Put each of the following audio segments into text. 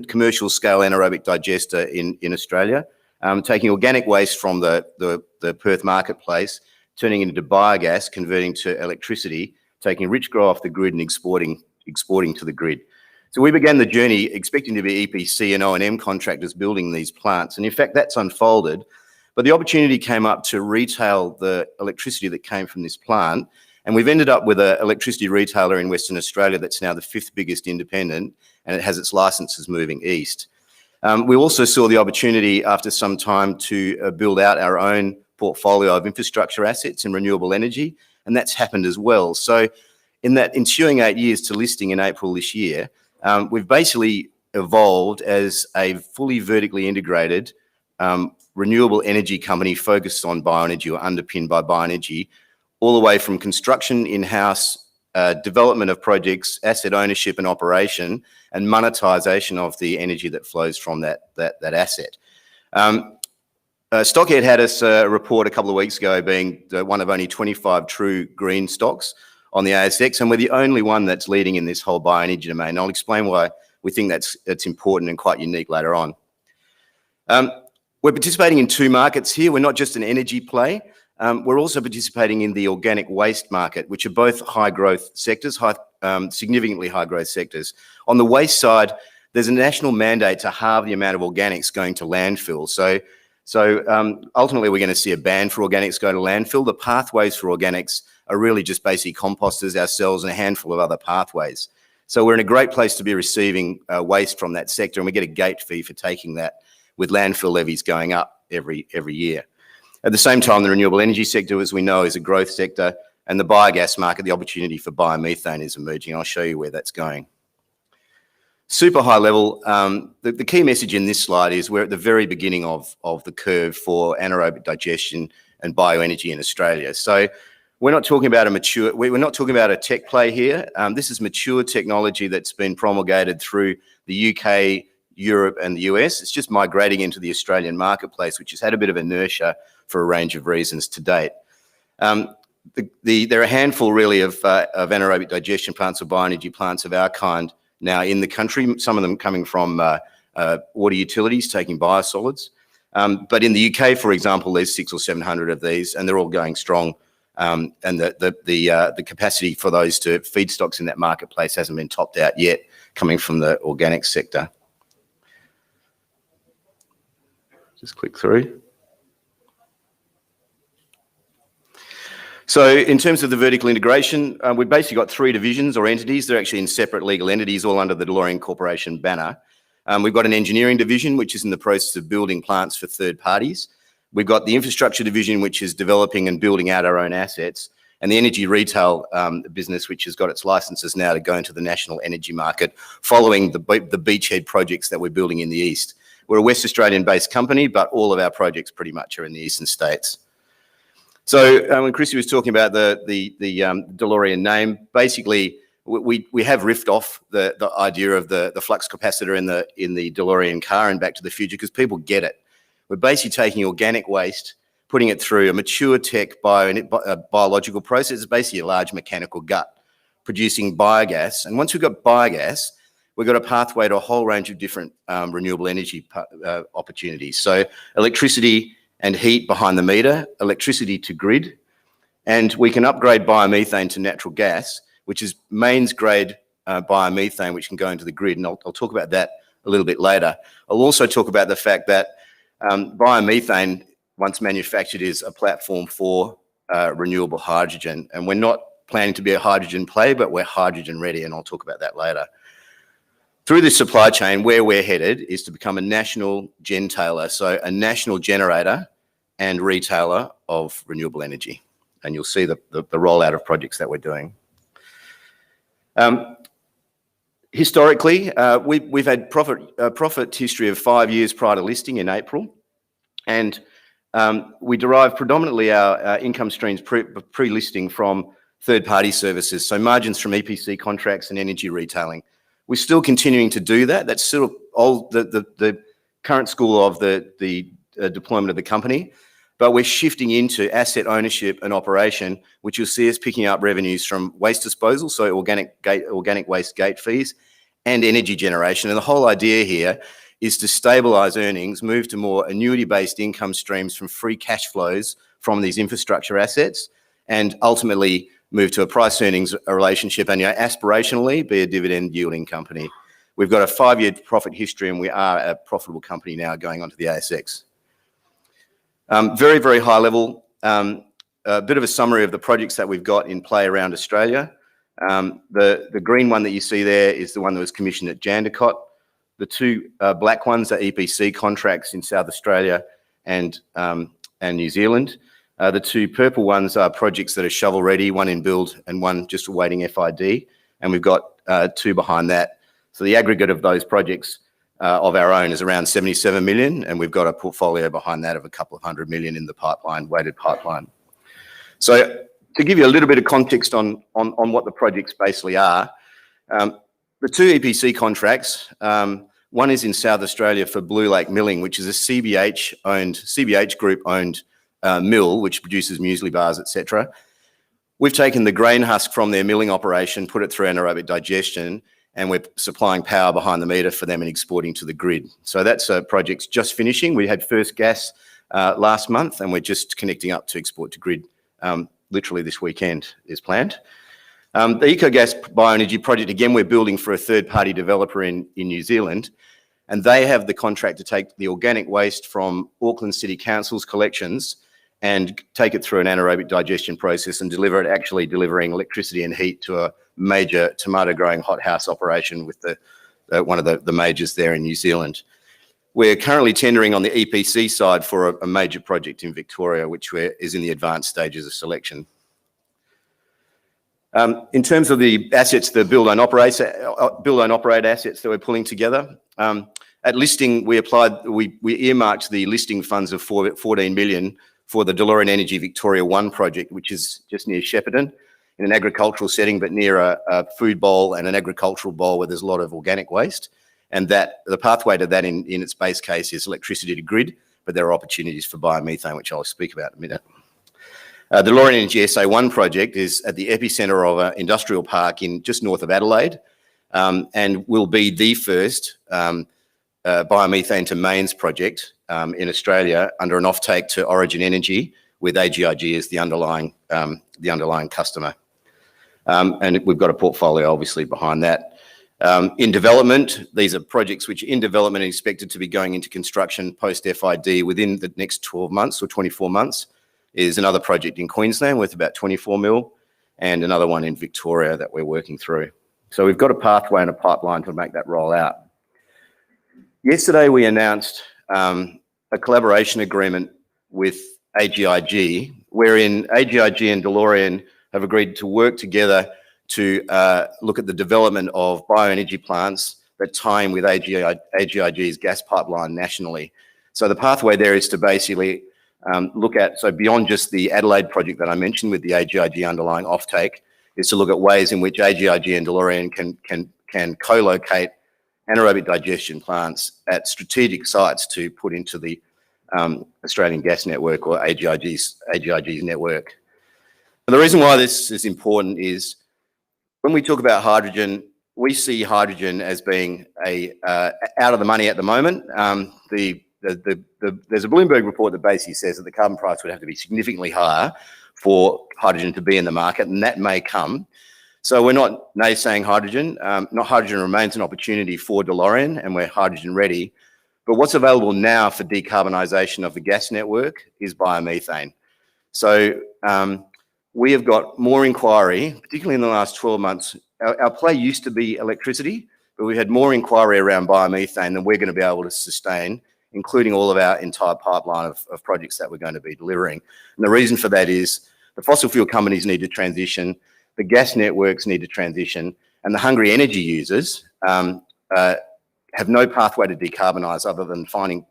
commercial scale anaerobic digester in Australia, taking organic waste from the Perth marketplace, turning it into biogas, converting to electricity, taking rich grow off the grid and exporting to the grid. So we began the journey expecting to be EPC and O&M contractors building these plants. And in fact, that's unfolded. But the opportunity came up to retail the electricity that came from this plant. And we've ended up with an electricity retailer in Western Australia that's now the 5th biggest independent, and it has its licenses moving east. We also saw the opportunity after some time to build out our own portfolio of infrastructure assets in renewable energy, and that's happened as well. So in that ensuing 8 years to listing in April this year, we've basically evolved as a fully vertically integrated renewable energy company focused on bioenergy or underpinned by bioenergy, all the way from construction in-house, development of projects, asset ownership and operation, and monetization of the energy that flows from that asset. Stockhead had us report a couple of weeks ago being one of only 25 true green stocks on the ASX, and we're the only one that's leading in this whole bioenergy domain. I'll explain why we think that's important and quite unique later on. We're participating in 2 markets here. We're not just an energy play. We're also participating in the organic waste market, which are both high growth sectors, significantly high growth sectors. On the waste side, there's a national mandate to halve the amount of organics going to landfill. So ultimately, we're going to see a ban for organics going to landfill. The pathways for organics are really just basically composters, ourselves, and a handful of other pathways. So we're in a great place to be receiving waste from that sector, and we get a gate fee for taking that, with landfill levies going up every year. At the same time, the renewable energy sector, as we know, is a growth sector, and the biogas market, the opportunity for biomethane is emerging. I'll show you where that's going. Super high level, the key message in this slide is we're at the very beginning of the curve for anaerobic digestion and bioenergy in Australia. So we're not talking about we're not talking about a tech play here. This is mature technology that's been promulgated through the UK, Europe and the US. It's just migrating into the Australian marketplace, which has had a bit of inertia for a range of reasons to date. There are a handful really of anaerobic digestion plants or bioenergy plants of our kind now in the country, some of them coming from water utilities taking biosolids. But in the UK, for example, there's 600 or 700 of these, and they're all going strong. And the capacity for those to feedstocks in that marketplace hasn't been topped out yet, coming from the organic sector. Just click through. So in terms of the vertical integration, we've basically got 3 divisions or entities. They're actually in separate legal entities, all under the Delorean Corporation banner. We've got an engineering division, which is in the process of building plants for third parties. We've got the infrastructure division, which is developing and building out our own assets, and the energy retail business, which has got its licenses now to go into the national energy market, following the beachhead projects that we're building in the east. We're a West Australian-based company, but all of our projects pretty much are in the eastern states. So when Chrissy was talking about the Delorean name, basically we have riffed off the idea of the flux capacitor in the Delorean car and Back to the Future, because people get it. We're basically taking organic waste, putting it through a mature tech biological process. It's basically a large mechanical gut, producing biogas. And once we've got biogas, we've got a pathway to a whole range of different renewable energy opportunities. So electricity and heat behind the meter, electricity to grid, and we can upgrade biomethane to natural gas, which is mains grade biomethane, which can go into the grid. And I'll talk about that a little bit later. I'll also talk about the fact that biomethane, once manufactured, is a platform for renewable hydrogen. And we're not planning to be a hydrogen play, but we're hydrogen ready, and I'll talk about that later. Through this supply chain, where we're headed is to become a national gentailer, so a national generator and retailer of renewable energy. And you'll see the rollout of projects that we're doing. Historically, we've had profit history of 5 years prior to listing in April, and we derive predominantly our income streams pre-listing from third-party services, so margins from EPC contracts and energy retailing. We're still continuing to do that. That's sort of the current school of the deployment of the company, but we're shifting into asset ownership and operation, which you'll see us picking up revenues from waste disposal, so organic waste gate fees, and energy generation. And the whole idea here is to stabilise earnings, move to more annuity-based income streams from free cash flows from these infrastructure assets, and ultimately move to a price-earnings relationship and aspirationally be a dividend-yielding company. We've got a 5-year profit history, and we are a profitable company now going onto the ASX. Very, very high level, a bit of a summary of the projects that we've got in play around Australia. The green one that you see there is the one that was commissioned at Jandakot. The two black ones are EPC contracts in South Australia and New Zealand. The two purple ones are projects that are shovel ready, one in build and one just awaiting FID. And we've got two behind that. So the aggregate of those projects of our own is around 77 million, and we've got a portfolio behind that of a couple of $100 million in the pipeline, weighted pipeline. So to give you a little bit of context on what the projects basically are, the two EPC contracts, one is in South Australia for Blue Lake Milling, which is a CBH group owned mill, which produces muesli bars, etc. We've taken the grain husk from their milling operation, put it through anaerobic digestion, and we're supplying power behind the meter for them and exporting to the grid. So that's a project just finishing. We had first gas last month, and we're just connecting up to export to grid literally this weekend is planned. The Ecogas Bioenergy project, again, we're building for a third-party developer in New Zealand, and they have the contract to take the organic waste from Auckland City Council's collections and take it through an anaerobic digestion process and deliver it, actually delivering electricity and heat to a major tomato growing hothouse operation with one of the majors there in New Zealand. We're currently tendering on the EPC side for a major project in Victoria, which is in the advanced stages of selection. In terms of the assets, the build own operate assets that we're pulling together, at listing we earmarked the listing funds of 14 million for the Delorean Energy Victoria 1 project, which is just near Shepparton, in an agricultural setting, but near a food bowl and an agricultural bowl where there's a lot of organic waste. And that the pathway to that in its base case is electricity to grid, but there are opportunities for biomethane, which I'll speak about in a minute. The Delorean Energy SA1 project is at the epicentre of an industrial park in just north of Adelaide, and will be the first biomethane to mains project in Australia under an offtake to Origin Energy, with AGIG as the underlying customer. And we've got a portfolio obviously behind that. In development, these are projects which in development are expected to be going into construction post-FID within the next 12 months or 24 months, is another project in Queensland worth about 24 mil, and another one in Victoria that we're working through. So we've got a pathway and a pipeline to make that roll out. Yesterday we announced a collaboration agreement with AGIG, wherein AGIG and Delorean have agreed to work together to look at the development of bioenergy plants that tie in with AGIG's gas pipeline nationally. So the pathway there is to basically look at, so beyond just the Adelaide project that I mentioned with the AGIG underlying offtake, is to look at ways in which AGIG and Delorean can co-locate anaerobic digestion plants at strategic sites to put into the Australian gas network or AGIG's network. And the reason why this is important is when we talk about hydrogen, we see hydrogen as being out of the money at the moment. There's a Bloomberg report that basically says that the carbon price would have to be significantly higher for hydrogen to be in the market, and that may come. So we're not naysaying hydrogen. Hydrogen remains an opportunity for Delorean, and we're hydrogen ready. But what's available now for decarbonisation of the gas network is biomethane. So we have got more inquiry, particularly in the last 12 months. Our play used to be electricity, but we had more inquiry around biomethane than we're going to be able to sustain, including all of our entire pipeline of projects that we're going to be delivering. And the reason for that is the fossil fuel companies need to transition, the gas networks need to transition, and the hungry energy users have no pathway to decarbonise other than finding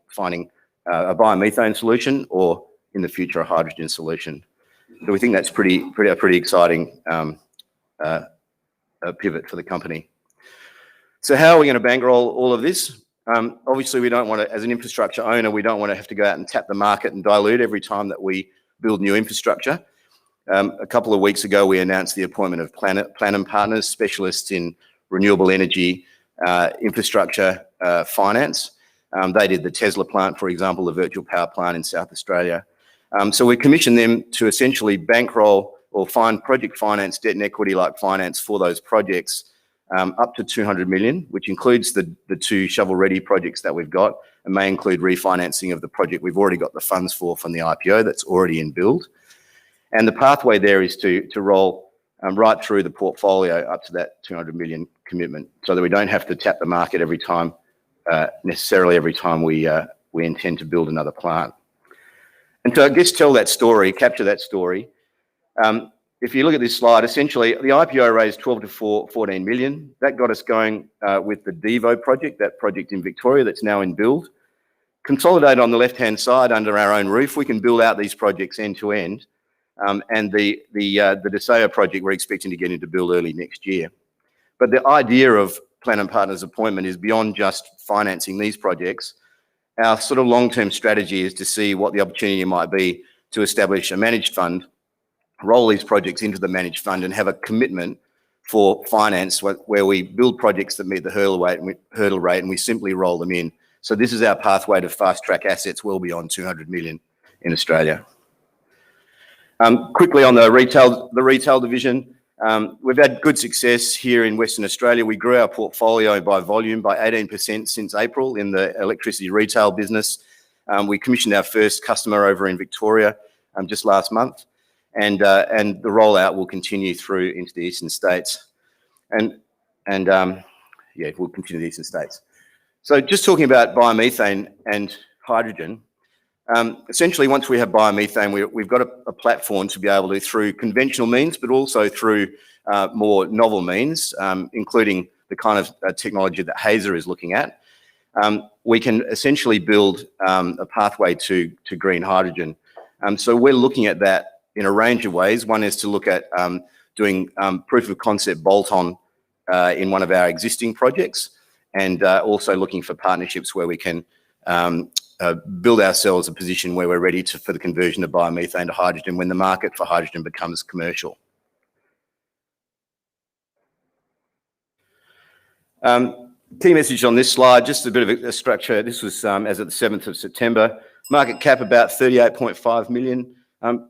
a biomethane solution, or in the future a hydrogen solution. So we think that's a pretty exciting pivot for the company. So how are we going to bankroll all of this? Obviously, we don't want to, as an infrastructure owner, we don't want to have to go out and tap the market and dilute every time that we build new infrastructure. A couple of weeks ago, we announced the appointment of Platinum Partners, specialists in renewable energy infrastructure finance. They did the Tesla plant, for example, the virtual power plant in South Australia. So we commissioned them to essentially bankroll or find project finance, debt and equity like finance for those projects up to 200 million, which includes the two shovel-ready projects that we've got, and may include refinancing of the project we've already got the funds for from the IPO that's already in build. And the pathway there is to roll right through the portfolio up to that 200 million commitment, so that we don't have to tap the market every time, necessarily every time we intend to build another plant. And to, I guess, tell that story, capture that story, if you look at this slide, essentially the IPO raised 12 to 14 million. That got us going with the Devo project, that project in Victoria that's now in build. Consolidated on the left-hand side under our own roof, we can build out these projects end to end. And the Deseo project we're expecting to get into build early next year. But the idea of Platinum Partners appointment is beyond just financing these projects. Our sort of long-term strategy is to see what the opportunity might be to establish a managed fund, roll these projects into the managed fund, and have a commitment for finance where we build projects that meet the hurdle rate and we simply roll them in. So this is our pathway to fast-track assets well beyond 200 million in Australia. Quickly on the retail division, we've had good success here in Western Australia. We grew our portfolio by volume by 18% since April in the electricity retail business. We commissioned our first customer over in Victoria just last month, and the rollout will continue through into the eastern states. Yeah, we'll continue the eastern states. So just talking about biomethane and hydrogen. Essentially, once we have biomethane, we've got a platform to be able to, through conventional means, but also through more novel means, including the kind of technology that Hazer is looking at, we can essentially build a pathway to green hydrogen. So we're looking at that in a range of ways. One is to look at doing proof of concept bolt-on in one of our existing projects, and also looking for partnerships where we can build ourselves a position where we're ready for the conversion of biomethane to hydrogen when the market for hydrogen becomes commercial. Key message on this slide, just a bit of a structure. This was as of the 7th of September. Market cap about 38.5 million.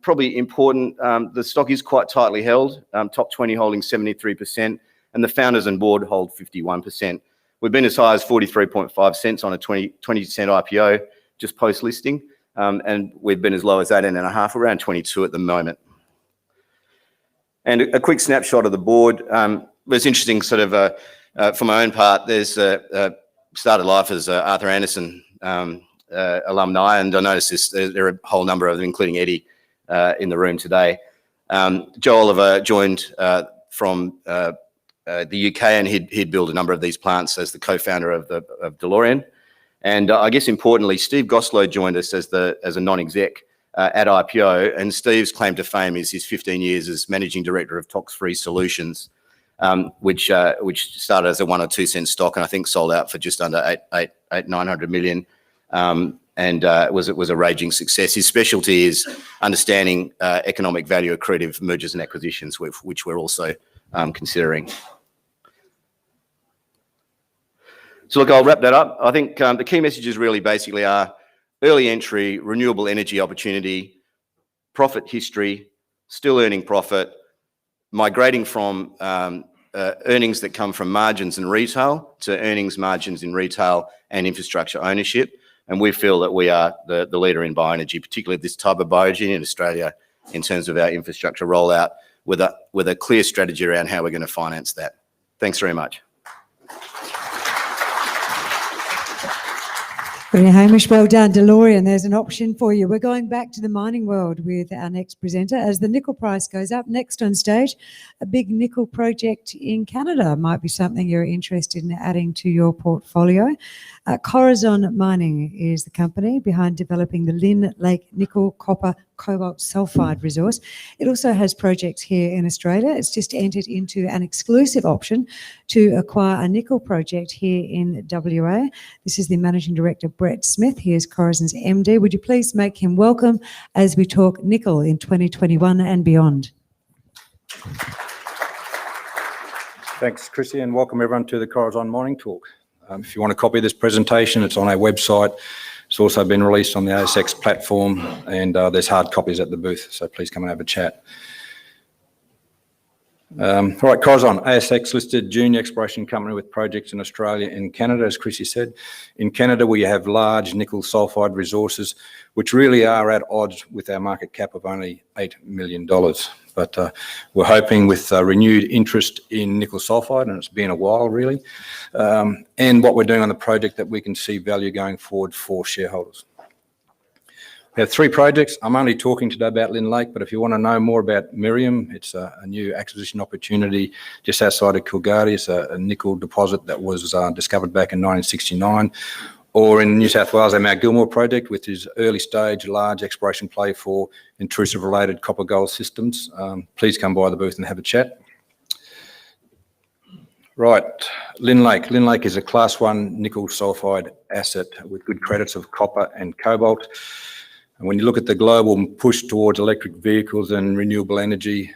Probably important, the stock is quite tightly held, top 20 holding 73%, and the founders and board hold 51%. We've been as high as 43.5 cents on a 20 cent IPO just post-listing, and we've been as low as 18.5, around 22 at the moment. And a quick snapshot of the board. It's interesting, sort of, for my own part, there's started life as Arthur Anderson alumni, and I noticed there are a whole number of them, including Eddie, in the room today. Joe Oliver joined from the UK, and he'd built a number of these plants as the co-founder of Delorean. And I guess importantly, Steve Goslow joined us as a non-exec at IPO, and Steve's claim to fame is his 15 years as managing director of Tox-Free Solutions, which started as a 1 or 2 cent stock, and I think sold out for just under 900 million. And it was a raging success. His specialty is understanding economic value accretive mergers and acquisitions, which we're also considering. So look, I'll wrap that up. I think the key messages really basically are early entry, renewable energy opportunity, profit history, still earning profit, migrating from earnings that come from margins in retail to earnings margins in retail and infrastructure ownership. And we feel that we are the leader in bioenergy, particularly this type of bioenergy in Australia, in terms of our infrastructure rollout, with a clear strategy around how we're going to finance that. Thanks very much. Brilliant, Hamish. Well done. Delorean, there's an option for you. We're going back to the mining world with our next presenter. As the nickel price goes up, next on stage, a big nickel project in Canada might be something you're interested in adding to your portfolio. Corazon Mining is the company behind developing the Lynn Lake nickel, copper, cobalt sulfide resource. It also has projects here in Australia. It's just entered into an exclusive option to acquire a nickel project here in WA. This is the Managing Director, Brett Smith. He is Corazon's MD. Would you please make him welcome as we talk nickel in 2021 and beyond? Thanks, Chrissy, and welcome everyone to the Corazon Mining Talk. If you want a copy of this presentation, it's on our website. It's also been released on the ASX platform, and there's hard copies at the booth, so please come and have a chat. All right, Corazon, ASX listed junior exploration company with projects in Australia and Canada, as Chrissy said. In Canada, we have large nickel sulfide resources, which really are at odds with our market cap of only $8 million. But we're hoping with renewed interest in nickel sulfide, and it's been a while really, and what we're doing on the project, that we can see value going forward for shareholders. We have 3 projects. I'm only talking today about Lynn Lake, but if you want to know more about Miriam, it's a new acquisition opportunity just outside of Calgary. It's a nickel deposit that was discovered back in 1969. Or in New South Wales, our Mount Gilmore project, which is early stage, large exploration play for intrusive related copper gold systems. Please come by the booth and have a chat. Right, Lynn Lake. Lynn Lake is a class 1 nickel sulfide asset with good credits of copper and cobalt. And when you look at the global push towards electric vehicles and renewable energy,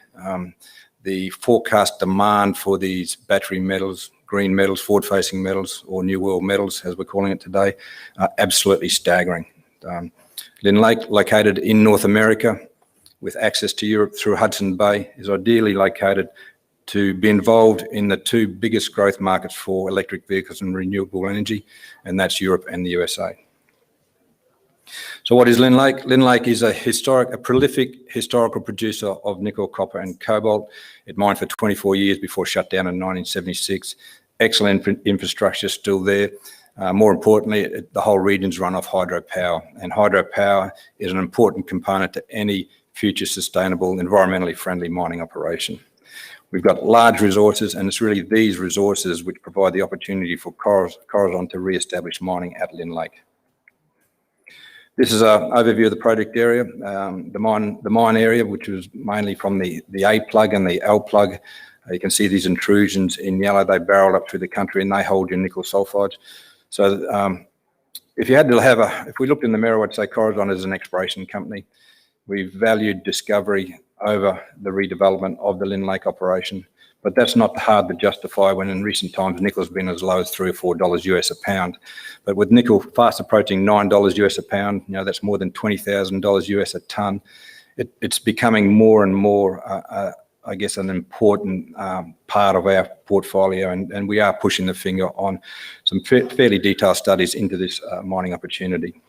the forecast demand for these battery metals, green metals, forward-facing metals, or new world metals, as we're calling it today, are absolutely staggering. Lynn Lake, located in North America, with access to Europe through Hudson Bay, is ideally located to be involved in the 2 biggest growth markets for electric vehicles and renewable energy, and that's Europe and the USA. So what is Lynn Lake? Lynn Lake is a prolific historical producer of nickel, copper and cobalt. It mined for 24 years before shut down in 1976. Excellent infrastructure still there. More importantly, the whole region's run off hydropower, and hydropower is an important component to any future sustainable, environmentally friendly mining operation. We've got large resources, and it's really these resources which provide the opportunity for Corazon to re-establish mining at Lynn Lake. This is an overview of the project area, the mine area, which was mainly from the A plug and the L plug. You can see these intrusions in yellow. They barrel up through the country and they hold your nickel sulfides. So if we looked in the mirror, I'd say Corazon is an exploration company. We've valued discovery over the redevelopment of the Lynn Lake operation, but that's not hard to justify when in recent times nickel's been as low as $3 or $4 US a pound. But with nickel fast approaching $9 US a pound, that's more than $20,000 US a ton. It's becoming more and more, I guess, an important part of our portfolio, and we are pushing the finger on some fairly detailed studies into this mining opportunity.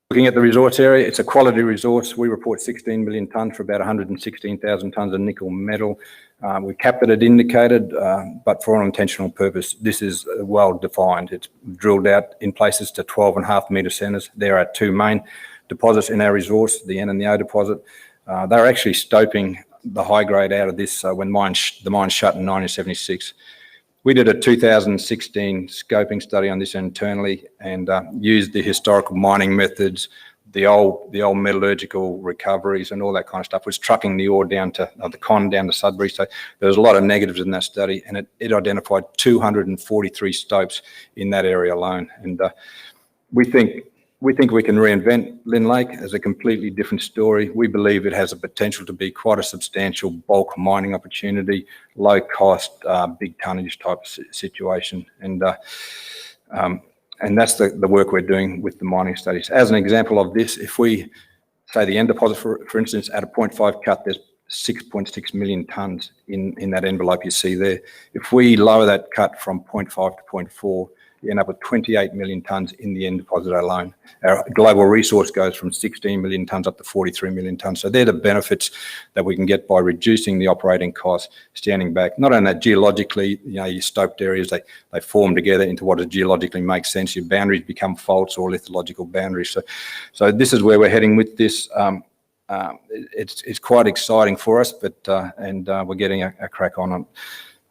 Looking at the resource area, it's a quality resource. We report 16 million tonnes for about 116,000 tonnes of nickel metal. We capped it at indicated, but for an intentional purpose, this is well defined. It's drilled out in places to 12.5 metre centres. There are 2 main deposits in our resource, the N and the O deposit. They're actually stoping the high grade out of this when the mine shut in 1976. We did a 2016 scoping study on this internally and used the historical mining methods, the old metallurgical recoveries and all that kind of stuff. Was trucking the ore down to the con down to Sudbury. So there was a lot of negatives in that study, and it identified 243 stopes in that area alone. And we think we can reinvent Lynn Lake as a completely different story. We believe it has the potential to be quite a substantial bulk mining opportunity, low cost, big tonnage type situation. And that's the work we're doing with the mining studies. As an example of this, if we say the N deposit, for instance, at a 0.5 cut, there's 6.6 million tonnes in that envelope you see there. If we lower that cut from 0.5 to 0.4, you end up with 28 million tonnes in the N deposit alone. Our global resource goes from 16 million tonnes up to 43 million tonnes. So they're the benefits that we can get by reducing the operating costs, standing back. Not only that, geologically, your stoped areas, they form together into what geologically makes sense. Your boundaries become faults or lithological boundaries. So this is where we're heading with this. It's quite exciting for us, but we're getting a crack on it.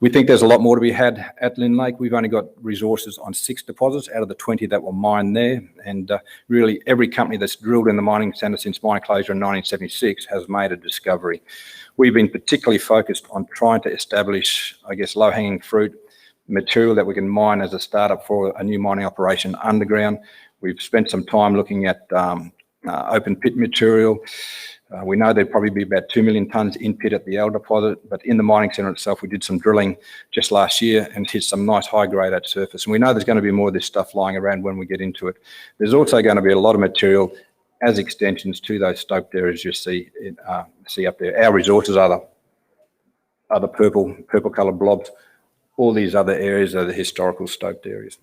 We think there's a lot more to be had at Lynn Lake. We've only got resources on 6 deposits out of the 20 that were mined there. And really every company that's drilled in the mining centre since mine closure in 1976 has made a discovery. We've been particularly focused on trying to establish, I guess, low-hanging fruit material that we can mine as a startup for a new mining operation underground. We've spent some time looking at open pit material. We know there'd probably be about 2 million tonnes in pit at the L deposit, but in the mining centre itself, we did some drilling just last year and hit some nice high grade at surface. And we know there's going to be more of this stuff lying around when we get into it. There's also going to be a lot of material as extensions to those stoped areas you see up there. Our resources are the purple coloured blobs. All these other areas are the historical stoped areas.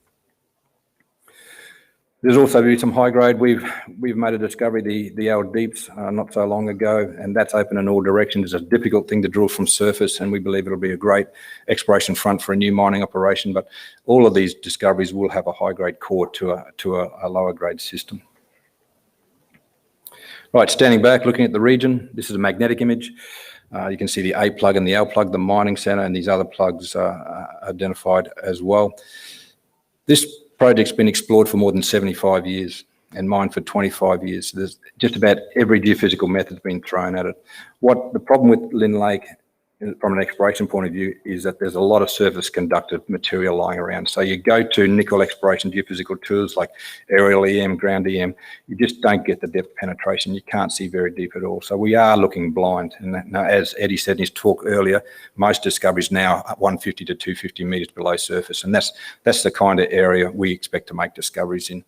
There's also been some high grade. We've made a discovery, the L Deeps, not so long ago, and that's open in all directions. It's a difficult thing to drill from surface, and we believe it'll be a great exploration front for a new mining operation. But all of these discoveries will have a high grade core to a lower grade system. Right, standing back, looking at the region, this is a magnetic image. You can see the A plug and the L plug, the mining centre, and these other plugs are identified as well. This project's been explored for more than 75 years and mined for 25 years. There's just about every geophysical method's been thrown at it. What the problem with Lynn Lake, from an exploration point of view, is that there's a lot of surface conductive material lying around. So you go to nickel exploration geophysical tools like aerial EM, ground EM, you just don't get the depth penetration. You can't see very deep at all. So we are looking blind. And now, as Eddie said in his talk earlier, most discoveries now are 150 to 250 metres below surface. And that's the kind of area we expect to make discoveries in.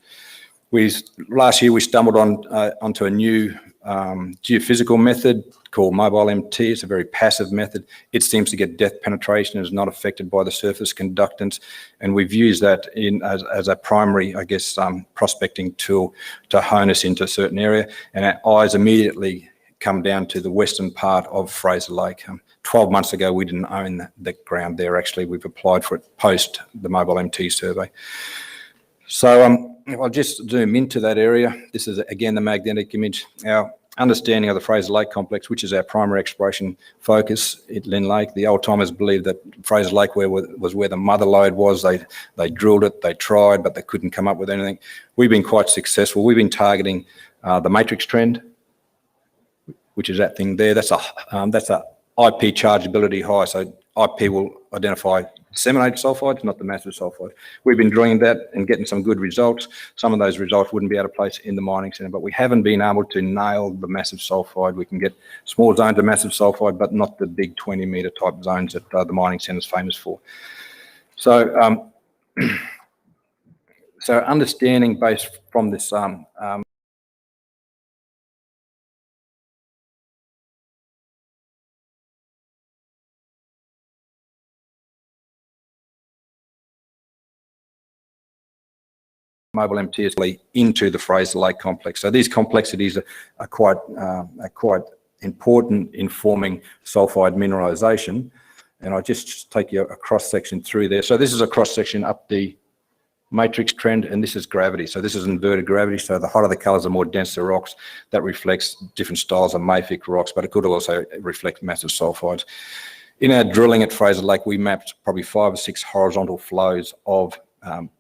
Last year we stumbled onto a new geophysical method called Mobile MT. It's a very passive method. It seems to get depth penetration and is not affected by the surface conductance. And we've used that as a primary, I guess, prospecting tool to hone us into a certain area. And our eyes immediately come down to the western part of Fraser Lake. 12 months ago, we didn't own the ground there. Actually, we've applied for it post the Mobile MT survey. So if I'll just zoom into that area, this is again the magnetic image. Our understanding of the Fraser Lake complex, which is our primary exploration focus at Lynn Lake. The old timers believed that Fraser Lake was where the mother lode was. They drilled it, they tried, but they couldn't come up with anything. We've been quite successful. We've been targeting the matrix trend, which is that thing there. That's a IP chargeability high. So IP will identify disseminated sulfides, not the massive sulfide. We've been drilling that and getting some good results. Some of those results wouldn't be able to place in the mining centre, but we haven't been able to nail the massive sulfide. We can get small zones of massive sulfide, but not the big 20-metre type zones that the mining centre is famous for. So, so understanding based from this Mobile MT is into the Fraser Lake complex. So these complexities are quite important in forming sulfide mineralisation. And I'll just take you a cross-section through there. So this is a cross-section up the matrix trend, and this is gravity. So this is inverted gravity. So the hotter the colours, the more dense the rocks. That reflects different styles of mafic rocks, but it could also reflect massive sulfides. In our drilling at Fraser Lake, we mapped probably 5 or 6 horizontal flows of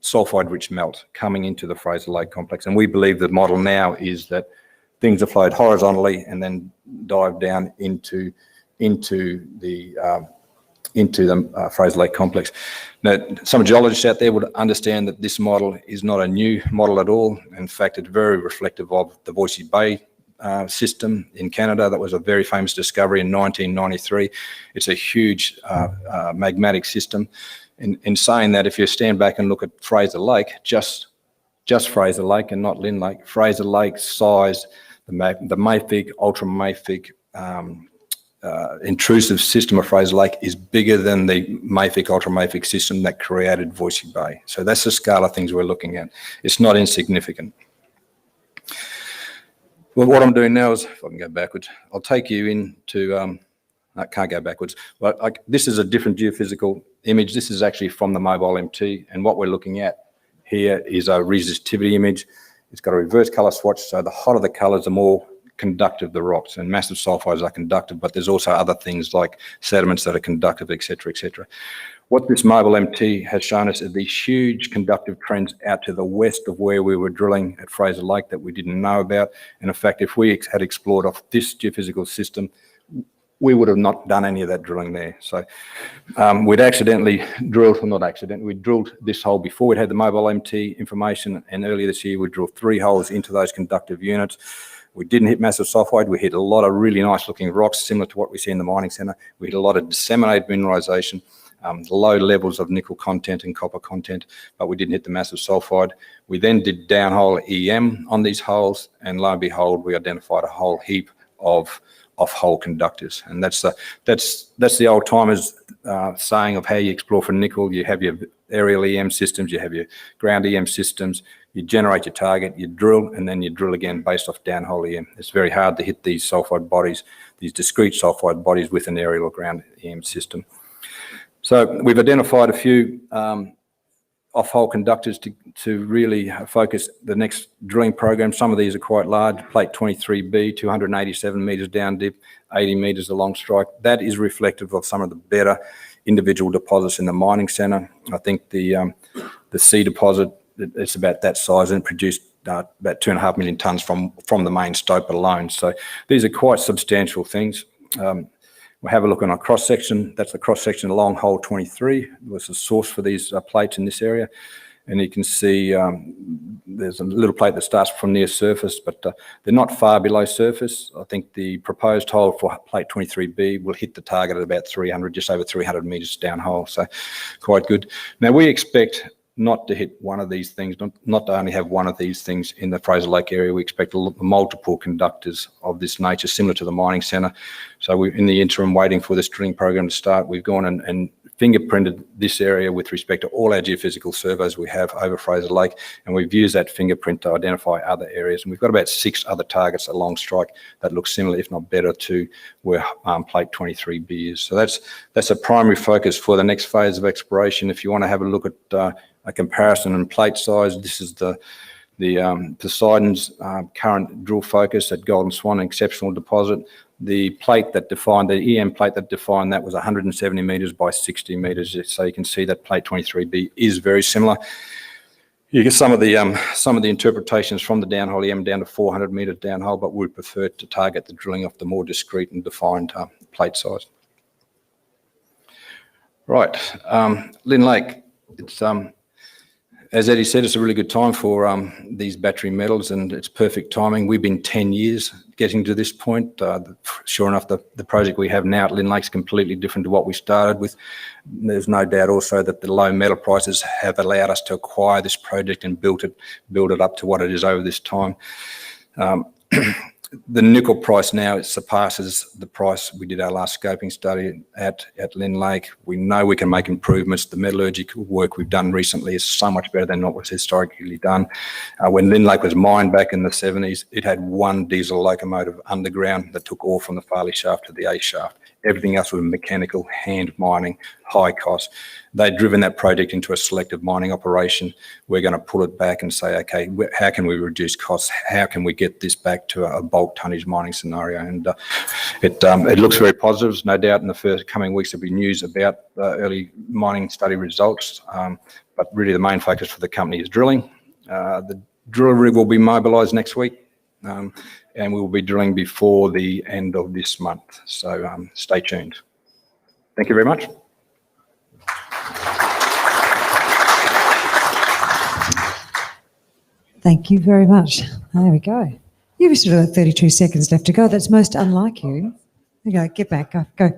sulfide-rich melt coming into the Fraser Lake complex. And we believe the model now is that things are flowed horizontally and then dive down into the Fraser Lake complex. Now, some geologists out there would understand that this model is not a new model at all. In fact, it's very reflective of the Voisey Bay system in Canada. That was a very famous discovery in 1993. It's a huge magmatic system. In saying that, if you stand back and look at Fraser Lake, just Fraser Lake and not Lynn Lake, Fraser Lake's size, the mafic, ultramafic, intrusive system of Fraser Lake is bigger than the mafic, ultramafic system that created Voisey Bay. So that's the scale of things we're looking at. It's not insignificant. Well, what I'm doing now is, if I can go backwards, I'll take you into, I can't go backwards, but this is a different geophysical image. This is actually from the Mobile MT, and what we're looking at here is a resistivity image. It's got a reverse colour swatch, so the hotter the colours, the more conductive the rocks, and massive sulfides are conductive, but there's also other things like sediments that are conductive, etc., etc. What this Mobile MT has shown us is these huge conductive trends out to the west of where we were drilling at Fraser Lake that we didn't know about. And in fact, if we had explored off this geophysical system, we would have not done any of that drilling there. So we'd accidentally drilled, well, not accidentally, we drilled this hole before we'd had the Mobile MT information, and earlier this year we drilled 3 holes into those conductive units. We didn't hit massive sulfide. We hit a lot of really nice looking rocks, similar to what we see in the mining centre. We hit a lot of disseminated mineralisation, low levels of nickel content and copper content, but we didn't hit the massive sulfide. We then did downhole EM on these holes, and lo and behold, we identified a whole heap of off-hole conductors. And that's the old timers saying of how you explore for nickel. You have your aerial EM systems, you have your ground EM systems, you generate your target, you drill, and then you drill again based off downhole EM. It's very hard to hit these sulfide bodies, these discrete sulfide bodies with an aerial or ground EM system. So we've identified a few off-hole conductors to really focus the next drilling program. Some of these are quite large. Plate 23B, 287 metres down dip, 80 metres along strike. That is reflective of some of the better individual deposits in the mining centre. I think the C deposit, it's about that size, and it produced about 2.5 million tonnes from the main stope alone. So these are quite substantial things. We'll have a look on our cross-section. That's the cross-section along hole 23. Was the source for these plates in this area. And you can see there's a little plate that starts from near surface, but they're not far below surface. I think the proposed hole for plate 23B will hit the target at about 300, just over 300 metres downhole, so quite good. Now we expect not to hit one of these things, not to only have one of these things in the Fraser Lake area. We expect multiple conductors of this nature, similar to the mining centre. So we're in the interim waiting for this drilling program to start. We've gone and fingerprinted this area with respect to all our geophysical surveys we have over Fraser Lake, and we've used that fingerprint to identify other areas. And we've got about 6 other targets along strike that look similar, if not better, to where plate 23B is. So that's a primary focus for the next phase of exploration. If you want to have a look at a comparison in plate size, this is the Poseidon's current drill focus at Golden Swan, an exceptional deposit. The plate that defined, the EM plate that defined that was 170 metres by 60 metres. So you can see that plate 23B is very similar. You get some of the interpretations from the downhole EM down to 400 metres downhole, but we prefer to target the drilling of the more discrete and defined plate size. Right, Lynn Lake. It's as Eddie said, it's a really good time for these battery metals, and it's perfect timing. We've been 10 years getting to this point. Sure enough, the project we have now at Lynn Lake is completely different to what we started with. There's no doubt also that the low metal prices have allowed us to acquire this project and build it up to what it is over this time. The nickel price now, it surpasses the price we did our last scoping study at Lynn Lake. We know we can make improvements. The metallurgical work we've done recently is so much better than what was historically done. When Lynn Lake was mined back in the 70s, it had one diesel locomotive underground that took ore from the Farley shaft to the A shaft. Everything else was mechanical, hand mining, high cost. They'd driven that project into a selective mining operation. We're going to pull it back and say, okay, how can we reduce costs? How can we get this back to a bulk tonnage mining scenario? And it looks very positive. No doubt in the first coming weeks there'll be news about early mining study results. But really the main focus for the company is drilling. The drill rig will be mobilised next week. And we will be drilling before the end of this month. So stay tuned. Thank you very much. Thank you very much. There we go. You've still got 32 seconds left to go. That's most unlike you. Okay, get back. Go.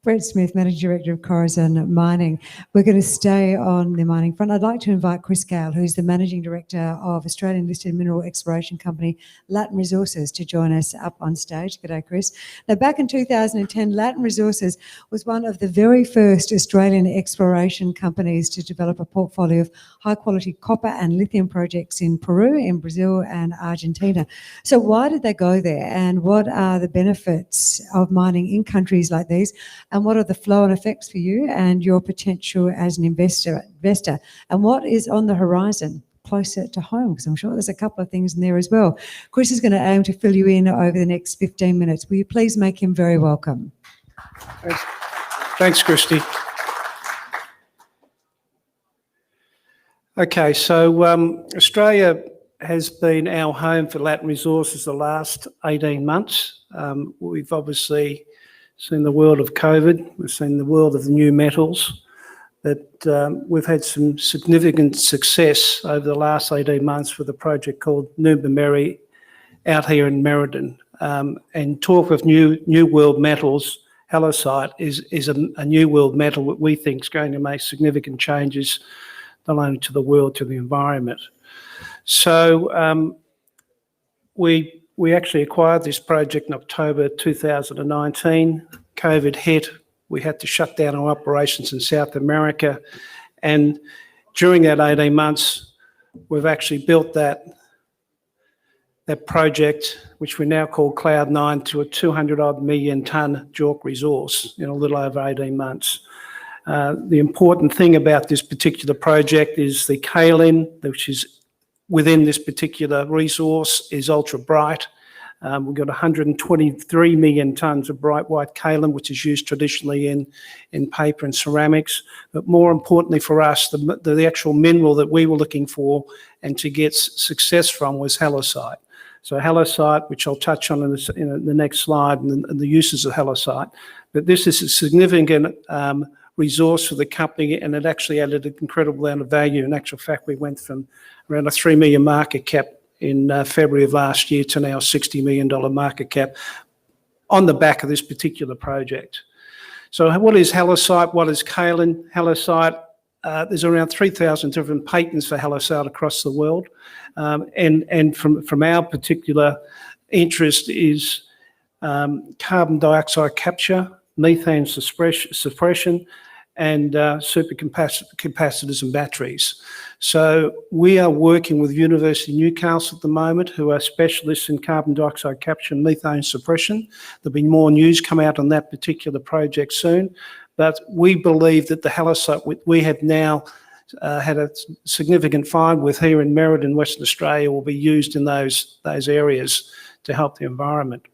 Brett Smith, Managing Director of Corazon Mining. We're going to stay on the mining front. I'd like to invite Chris Gale, who's the Managing Director of Australian listed mineral exploration company Latin Resources, to join us up on stage. G'day, Chris. Now, back in 2010, Latin Resources was one of the very first Australian exploration companies to develop a portfolio of high-quality copper and lithium projects in Peru, in Brazil and Argentina. So why did they go there, and what are the benefits of mining in countries like these? And what are the flow-on effects for you and your potential as an investor? And what is on the horizon closer to home? Because I'm sure there's a couple of things in there as well. Chris is going to aim to fill you in over the next 15 minutes. Will you please make him very welcome? Thanks, Christy. Okay, so Australia has been our home for Latin Resources the last 18 months. We've obviously seen the world of COVID, we've seen the world of the new metals, but we've had some significant success over the last 18 months with a project called Nuba out here in Meriden. And talk of new world metals, halloysite is a new world metal that we think is going to make significant changes not only to the world, to the environment. So we actually acquired this project in October 2019. COVID hit. We had to shut down our operations in South America. And during that 18 months, we've actually built that project, which we now call Cloud9, to a 200-odd million tonne JORC resource in a little over 18 months. The important thing about this particular project is the kaolin, which is within this particular resource, is ultra bright. We've got 123 million tonnes of bright white kaolin, which is used traditionally in paper and ceramics. But more importantly for us, the actual mineral that we were looking for and to get success from was halloysite. So halloysite, which I'll touch on in the next slide, and the uses of halloysite. But this is a significant resource for the company, and it actually added an incredible amount of value. In actual fact, we went from around a 3 million market cap in February of last year to now $60 million market cap on the back of this particular project. So what is halloysite? What is kaolin? Halloysite, there's around 3,000 different patents for halloysite across the world. And from our particular interest is carbon dioxide capture, methane suppression, and supercapacitors and batteries. So we are working with University of Newcastle at the moment, who are specialists in carbon dioxide capture and methane suppression. There'll be more news come out on that particular project soon. But we believe that the halloysite we have now had a significant find with here in Meriden, Western Australia, will be used in those areas to help the environment.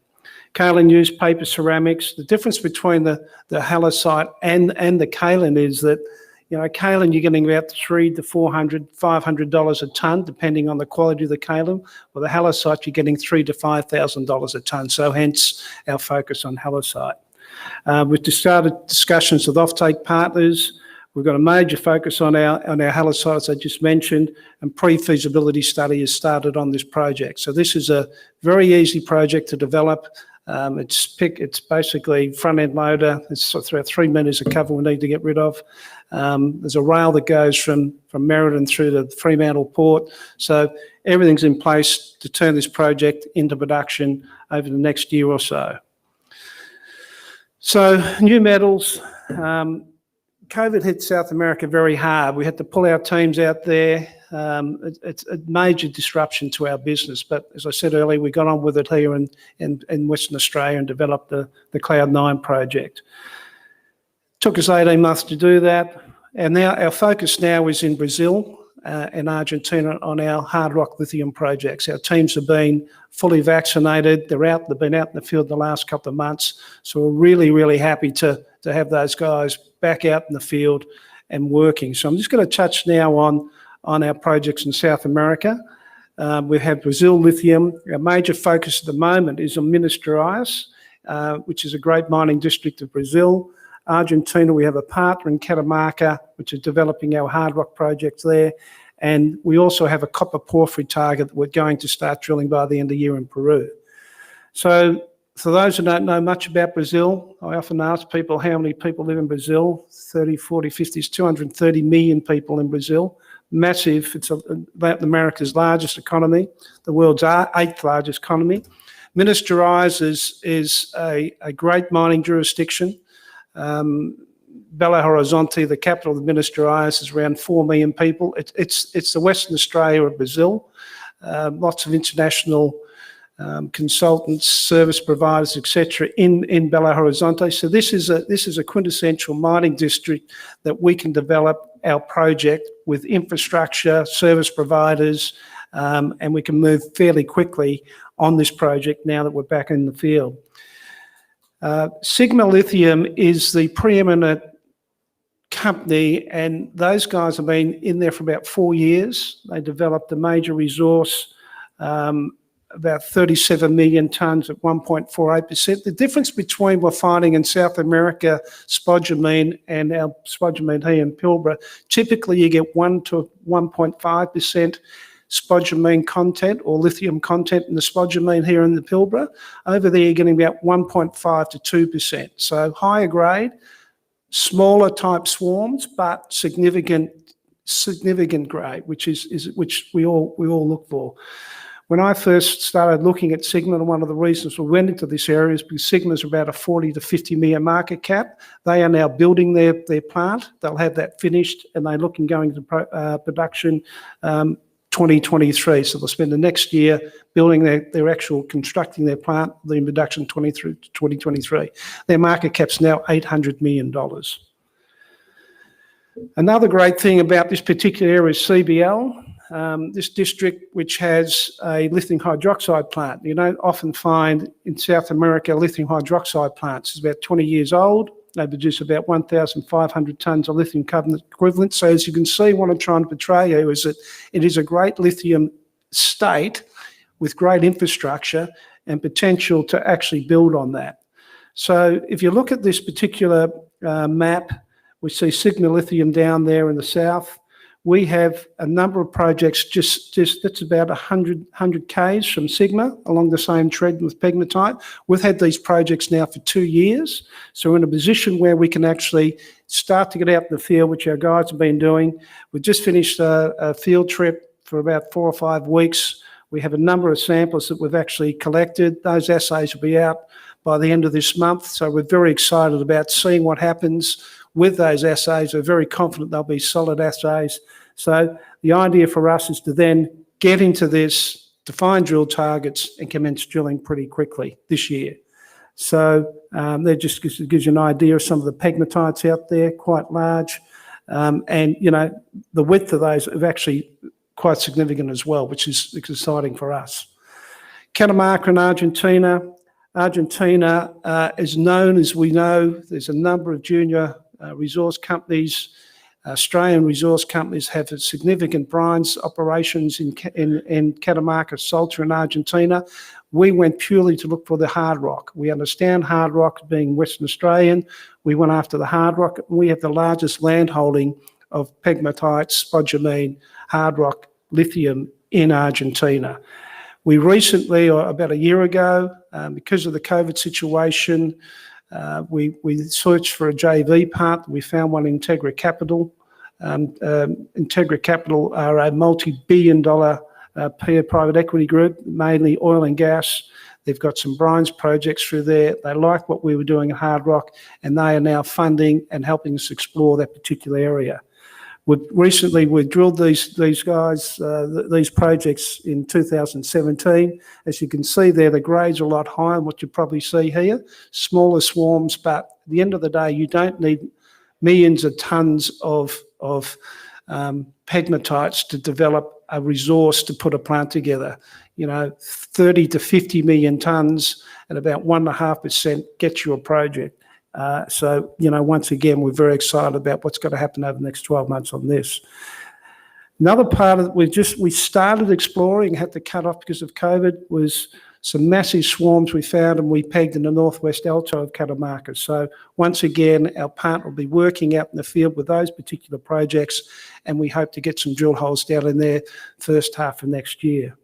Kaolin used paper ceramics. The difference between the halloysite and the kaolin is that, you know, kaolin you're getting about $300 to $400, $500 a tonne, depending on the quality of the kaolin. Well, the halloysite you're getting $3,000 to $5,000 a tonne. So hence our focus on halloysite. We've just started discussions with offtake partners. We've got a major focus on our halloysite, as I just mentioned, and pre-feasibility study has started on this project. So this is a very easy project to develop. It's basically front-end loader. It's about 3 metres of cover we need to get rid of. There's a rail that goes from Meriden through to Fremantle Port. So everything's in place to turn this project into production over the next year or so. So new metals. COVID hit South America very hard. We had to pull our teams out there. It's a major disruption to our business. But as I said earlier, we got on with it here in Western Australia and developed the Cloud9 project. Took us 18 months to do that. And now our focus now is in Brazil and Argentina on our hard rock lithium projects. Our teams have been fully vaccinated. They've been out in the field the last couple of months. So we're really, really happy to have those guys back out in the field and working. So I'm just going to touch now on our projects in South America. We have Brazil Lithium. Our major focus at the moment is on Minas Gerais, which is a great mining district of Brazil. Argentina, we have a partner in Catamarca, which is developing our hard rock projects there. And we also have a copper porphyry target that we're going to start drilling by the end of the year in Peru. So for those who don't know much about Brazil, I often ask people how many people live in Brazil. 30, 40, 50, 230 million people in Brazil. Massive. It's Latin America's largest economy, the world's 8th largest economy. Minas Gerais is a great mining jurisdiction. Belo Horizonte, the capital of Minas Gerais, is around 4 million people. It's the Western Australia of Brazil. Lots of international consultants, service providers, etc. in Belo Horizonte. So this is a quintessential mining district that we can develop our project with infrastructure, service providers, and we can move fairly quickly on this project now that we're back in the field. Sigma Lithium is the preeminent company, and those guys have been in there for about 4 years. They developed a major resource, about 37 million tonnes at 1.48%. The difference between we're finding in South America spodumene and our spodumene here in Pilbara, typically you get 1 to 1.5%. spodumene content or lithium content in the spodumene here in the Pilbara. Over there, you're getting about 1.5 to 2%. So higher grade, smaller type swarms, but significant grade, which we all look for. When I first started looking at Sigma, and one of the reasons we went into this area is because Sigma's about a 40 to 50 million market cap. They are now building their plant. They'll have that finished, and they're looking going to production 2023. So they'll spend the next year building their actual constructing their plant, the production 2023. Their market cap's now $800 million. Another great thing about this particular area is CBL. This district, which has a lithium hydroxide plant. You don't often find in South America lithium hydroxide plants. It's about 20 years old. They produce about 1,500 tonnes of lithium carbonate equivalent. So as you can see, what I'm trying to portray you is that it is a great lithium state with great infrastructure and potential to actually build on that. So if you look at this particular map, we see Sigma Lithium down there in the south. We have a number of projects just that's about 100 k's from Sigma along the same trend with pegmatite. We've had these projects now for 2 years. So we're in a position where we can actually start to get out in the field, which our guys have been doing. We've just finished a field trip for about 4 or 5 weeks. We have a number of samples that we've actually collected. Those assays will be out by the end of this month. So we're very excited about seeing what happens with those assays. We're very confident they'll be solid assays. So the idea for us is to then get into this, define drill targets and commence drilling pretty quickly this year. So that just gives you an idea of some of the pegmatites out there, quite large. And, you know, the width of those are actually quite significant as well, which is exciting for us. Catamarca in Argentina. Argentina is known, as we know, there's a number of junior resource companies. Australian resource companies have significant brines operations in Catamarca, Salta in Argentina. We went purely to look for the hard rock. We understand hard rock being Western Australian. We went after the hard rock. We have the largest land holding of pegmatite, spodumene, hard rock, lithium in Argentina. We recently, or about a year ago, because of the COVID situation, we searched for a JV partner. We found one in Integra Capital. Integra Capital are a multi-billion-dollar peer private equity group, mainly oil and gas. They've got some brines projects through there. They like what we were doing at Hard Rock, and they are now funding and helping us explore that particular area. Recently, we drilled these projects in 2017. As you can see there, the grades are a lot higher than what you probably see here. Smaller swarms, but at the end of the day, you don't need millions of tonnes of pegmatites to develop a resource to put a plant together. You know, 30 to 50 million tonnes at about 1.5% gets you a project. So, you know, once again, we're very excited about what's going to happen over the next 12 months on this. Another part of it, we started exploring, had to cut off because of COVID, was some massive swarms we found and we pegged in the northwest alto of Catamarca. So once again, our partner will be working out in the field with those particular projects, and we hope to get some drill holes down in there first half of next year.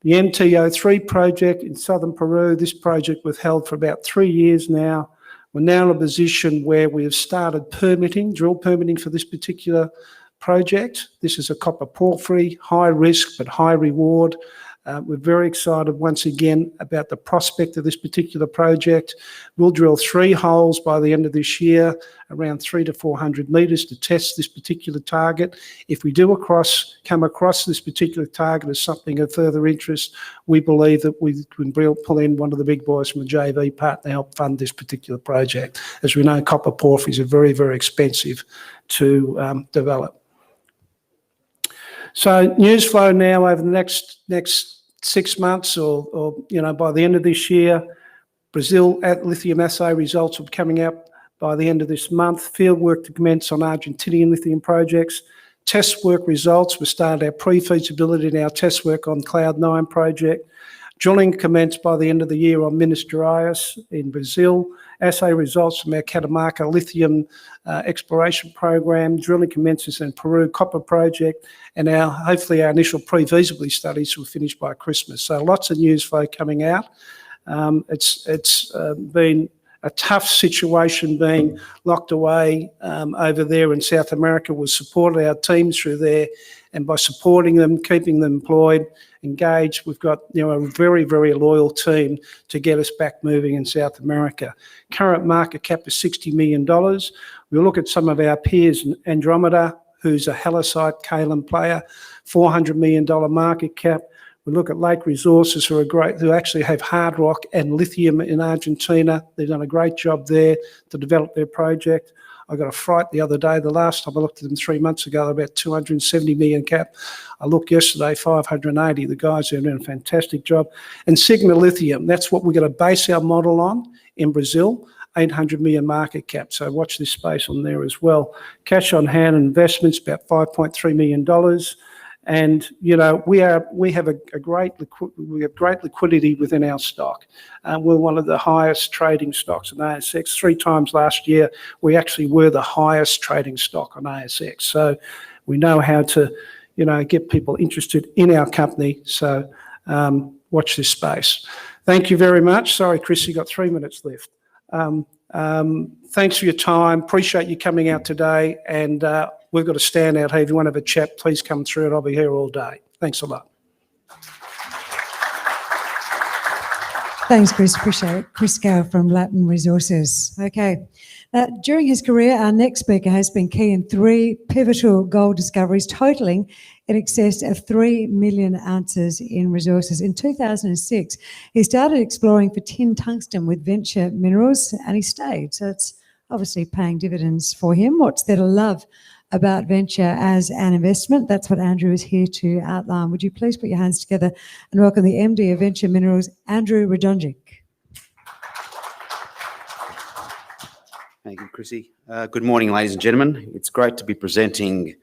The MTO3 project in southern Peru, this project was held for about 3 years now. We're now in a position where we have started permitting, drill permitting for this particular project. This is a copper porphyry, high risk but high reward. We're very excited once again about the prospect of this particular project. We'll drill 3 holes by the end of this year, around 300 to 400 metres to test this particular target. If we do come across this particular target as something of further interest, we believe that we can pull in one of the big boys from a JV partner to help fund this particular project. As we know, copper porphyries are very, very expensive to develop. So news flow now over the next 6 months or you know, by the end of this year. Brazil lithium assay results will be coming out by the end of this month. Field work to commence on Argentinian lithium projects. Test work results. We started our pre-feasibility and our test work on Cloud9 project. Drilling commenced by the end of the year on Minas Gerais in Brazil. Assay results from our Catamarca lithium exploration program. Drilling commences in Peru copper project, and hopefully our initial pre-feasibility studies will finish by Christmas. So lots of news flow coming out. It's been a tough situation being locked away over there in South America. We've supported our teams through there, and by supporting them, keeping them employed, engaged, we've got a very, very loyal team to get us back moving in South America. Current market cap is $60 million. We look at some of our peers, Andromeda, who's a halloysite kaolin player, $400 million market cap. We look at Latin Resources, who actually have hard rock and lithium in Argentina. They've done a great job there to develop their project. I got a fright the other day. The last time I looked at them 3 months ago, about 270 million cap. I looked yesterday, 580. The guys are doing a fantastic job. And Sigma Lithium, that's what we're going to base our model on in Brazil. 800 million market cap. So watch this space on there as well. Cash on hand investments, about $5.3 million. And we have great liquidity within our stock. We're one of the highest trading stocks on ASX. 3 times last year, we actually were the highest trading stock on ASX. So we know how to, get people interested in our company. So watch this space. Thank you very much. Sorry, Chris, you got 3 minutes left. Thanks for your time. Appreciate you coming out today. And we've got a stand out here. If you want to have a chat, please come through and I'll be here all day. Thanks a lot. Thanks, Chris. Appreciate it. Chris Gale from Latin Resources. Okay. During his career, our next speaker has been key in 3 pivotal gold discoveries, totaling in excess of 3 million ounces in resources. In 2006, he started exploring for tin tungsten with Venture Minerals, and he stayed. So it's obviously paying dividends for him. What's there to love about venture as an investment? That's what Andrew is here to outline. Would you please put your hands together and welcome the MD of Venture Minerals, Andrew Radonjic. Thank you, Chrissy. Good morning, ladies and gentlemen. It's great to be presenting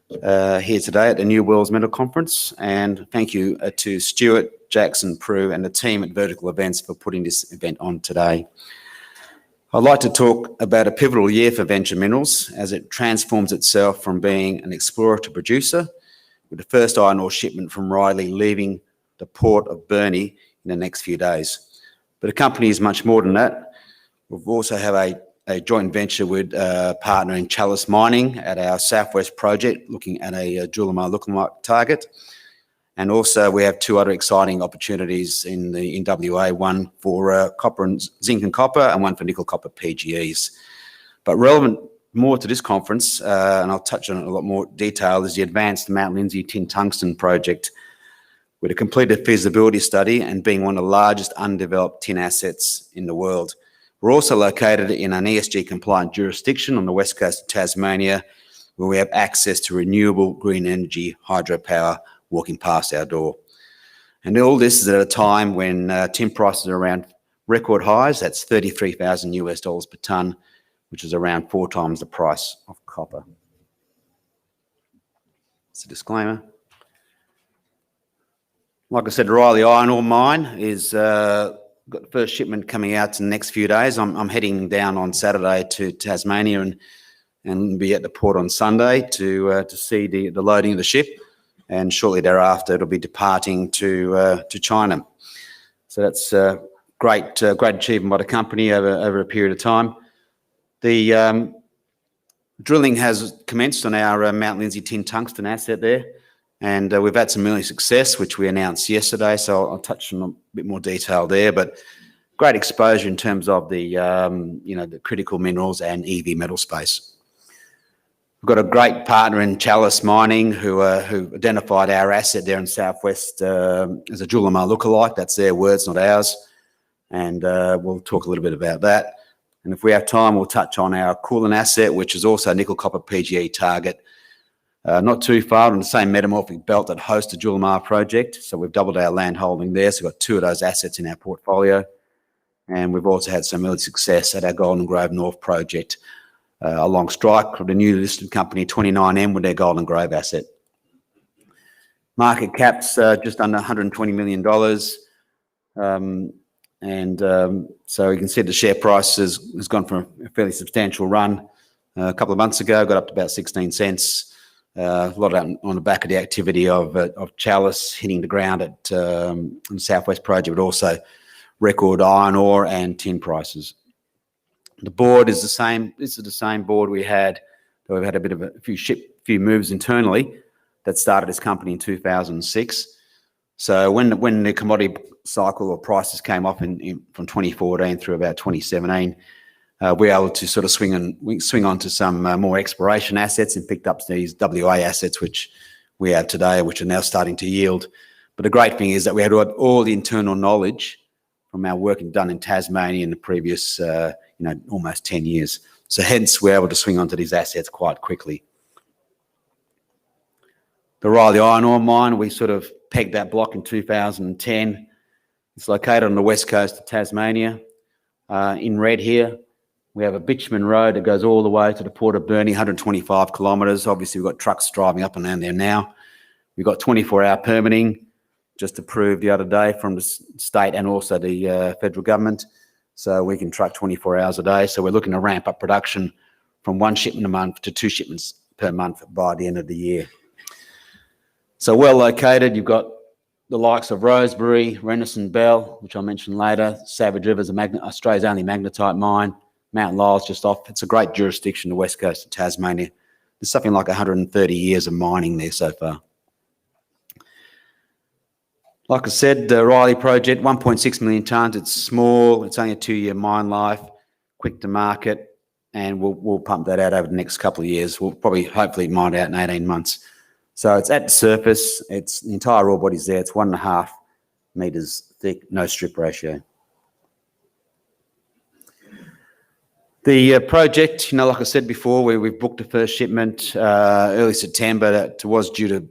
here today at the New Worlds Metal Conference, and thank you to Stuart, Jackson, Peru, and the team at Vertical Events for putting this event on today. I'd like to talk about a pivotal year for Venture Minerals as it transforms itself from being an explorer to producer, with the first iron ore shipment from Riley leaving the port of Burnie in the next few days. But the company is much more than that. We also have a joint venture with a partner in Chalice Mining at our Southwest project, looking at a Julimar lookalike target. And also we have 2 other exciting opportunities in WA, one for copper and zinc and copper, and one for nickel copper PGEs. But relevant more to this conference, and I'll touch on it in a lot more detail, is the advanced Mount Lindsay tin tungsten project, with a completed feasibility study and being one of the largest undeveloped tin assets in the world. We're also located in an ESG compliant jurisdiction on the west coast of Tasmania, where we have access to renewable green energy hydropower walking past our door. And all this is at a time when tin prices are around record highs. That's $33,000 per tonne, which is around 4 times the price of copper. It's a disclaimer. Like I said, Riley Iron Ore Mine is got the first shipment coming out in the next few days. I'm heading down on Saturday to Tasmania and be at the port on Sunday to see the loading of the ship, and shortly thereafter it'll be departing to China. So that's great achievement by the company over a period of time. The drilling has commenced on our Mount Lindsay tin tungsten asset there, and we've had some early success, which we announced yesterday, so I'll touch on a bit more detail there, but great exposure in terms of the, the critical minerals and EV metal space. We've got a great partner in Chalice Mining who identified our asset there in Southwest as a Julimar lookalike. That's their words, not ours, and we'll talk a little bit about that. And if we have time, we'll touch on our Coolin asset, which is also a nickel copper PGE target. Not too far on the same metamorphic belt that hosts the Julimar project. So we've doubled our land holding there. So we've got 2 of those assets in our portfolio. And we've also had some early success at our Golden Grove North project along strike with the new listed company 29M with their Golden Grove asset. Market cap's just under $120 million. So you can see the share price has gone from a fairly substantial run a couple of months ago, got up to about 16 cents. A lot of that on the back of the activity of Chalice hitting the ground at the Southwest project, but also record iron ore and tin prices. The board is the same. This is the same board we had. We've had a bit of a few moves internally that started this company in 2006. So when the commodity cycle or prices came off from 2014 through about 2017, we were able to sort of swing on to some more exploration assets and picked up these WA assets, which we have today, which are now starting to yield. But the great thing is that we had all the internal knowledge from our work done in Tasmania in the previous, almost 10 years. So hence we're able to swing onto these assets quite quickly. The Riley Iron Ore Mine, we sort of pegged that block in 2010. It's located on the west coast of Tasmania. In red here, we have a bitumen road that goes all the way to the port of Burnie, 125 kilometres. Obviously, we've got trucks driving up and down there now. We've got 24-hour permitting, just approved the other day from the state and also the federal government. So we can truck 24 hours a day. So we're looking to ramp up production from 1 shipment a month to 2 shipments per month by the end of the year. So well located, you've got the likes of Rosebery, Renison Bell, which I'll mention later. Savage River's Australia's only magnetite mine. Mount Lyell's just off. It's a great jurisdiction, the west coast of Tasmania. There's something like 130 years of mining there so far. Like I said, the Riley project, 1.6 million tonnes. It's small. It's only a 2-year mine life, quick to market, and we'll pump that out over the next couple of years. We'll probably, hopefully, mine out in 18 months. So it's at the surface. It's the entire ore body's there. It's 1.5 metres thick, no strip ratio. The project, like I said before, we've booked the first shipment early September. That was due to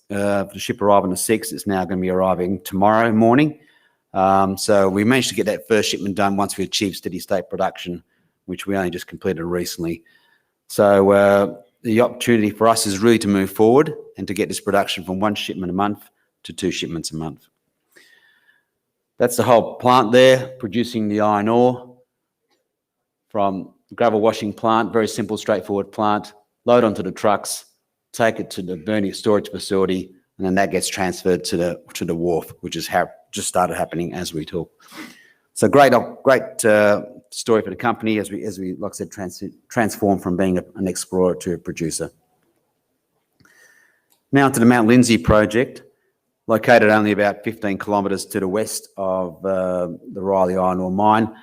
the ship arrive on the 6th. It's now going to be arriving tomorrow morning. So we managed to get that first shipment done once we achieved steady state production, which we only just completed recently. So the opportunity for us is really to move forward and to get this production from 1 shipment a month to 2 shipments a month. That's the whole plant there, producing the iron ore from the gravel washing plant, very simple, straightforward plant, load onto the trucks, take it to the Burnie storage facility, and then that gets transferred to the wharf, which is just started happening as we talk. So great story for the company as we like I said, transform from being an explorer to a producer. Now to the Mount Lindsay project, located only about 15 kilometres to the west of the Riley Iron Ore Mine.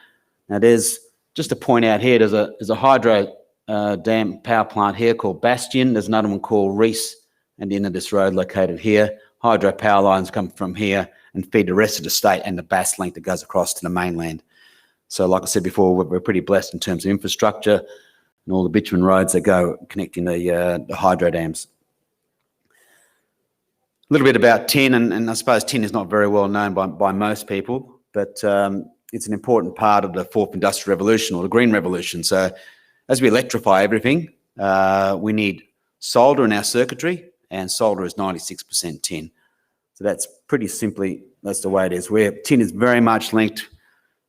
Now there's, just to point out here, there's a hydro dam power plant here called Bastion. There's another one called Reese at the end of this road located here. Hydro power lines come from here and feed the rest of the state and the Bass Link that goes across to the mainland. So like I said before, we're pretty blessed in terms of infrastructure and all the bitumen roads that go connecting the hydro dams. A little bit about tin, and I suppose tin is not very well known by most people, but it's an important part of the 4th Industrial Revolution or the Green Revolution. So as we electrify everything, we need solder in our circuitry, and solder is 96% tin. So that's pretty simply, that's the way it is. Where tin is very much linked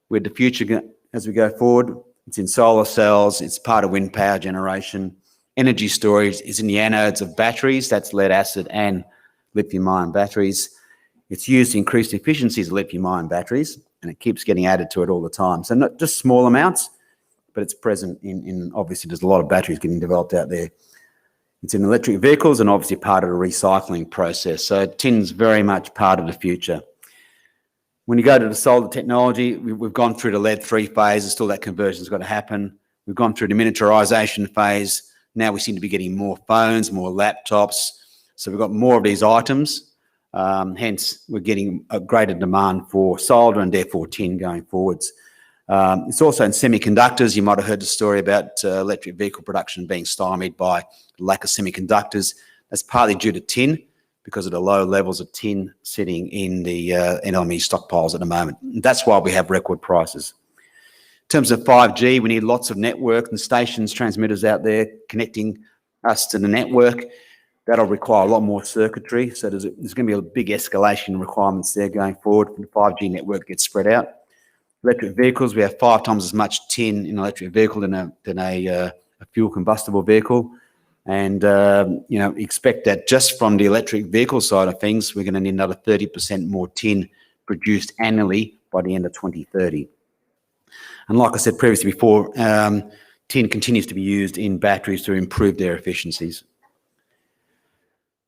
with the future as we go forward. It's in solar cells, it's part of wind power generation. Energy storage is in the anodes of batteries, that's lead acid and lithium-ion batteries. It's used to increase the efficiencies of lithium-ion batteries, and it keeps getting added to it all the time. So not just small amounts, but it's present in obviously there's a lot of batteries getting developed out there. It's in electric vehicles and obviously part of the recycling process. So tin's very much part of the future. When you go to the solar technology, we've gone through the lead-3 phase, still that conversion's got to happen. We've gone through the miniaturization phase. Now we seem to be getting more phones, more laptops. So we've got more of these items. Hence, we're getting a greater demand for solder and therefore tin going forwards. It's also in semiconductors. You might have heard the story about electric vehicle production being stymied by the lack of semiconductors. That's partly due to tin because of the low levels of tin sitting in the LME stockpiles at the moment. And that's why we have record prices. In terms of 5G, we need lots of network and stations, transmitters out there connecting us to the network. That'll require a lot more circuitry. So there's going to be a big escalation in requirements there going forward when the 5G network gets spread out. Electric vehicles, we have 5 times as much tin in an electric vehicle than a fuel combustible vehicle. And, expect that just from the electric vehicle side of things, we're going to need another 30% more tin produced annually by the end of 2030. And like I said previously before, tin continues to be used in batteries to improve their efficiencies.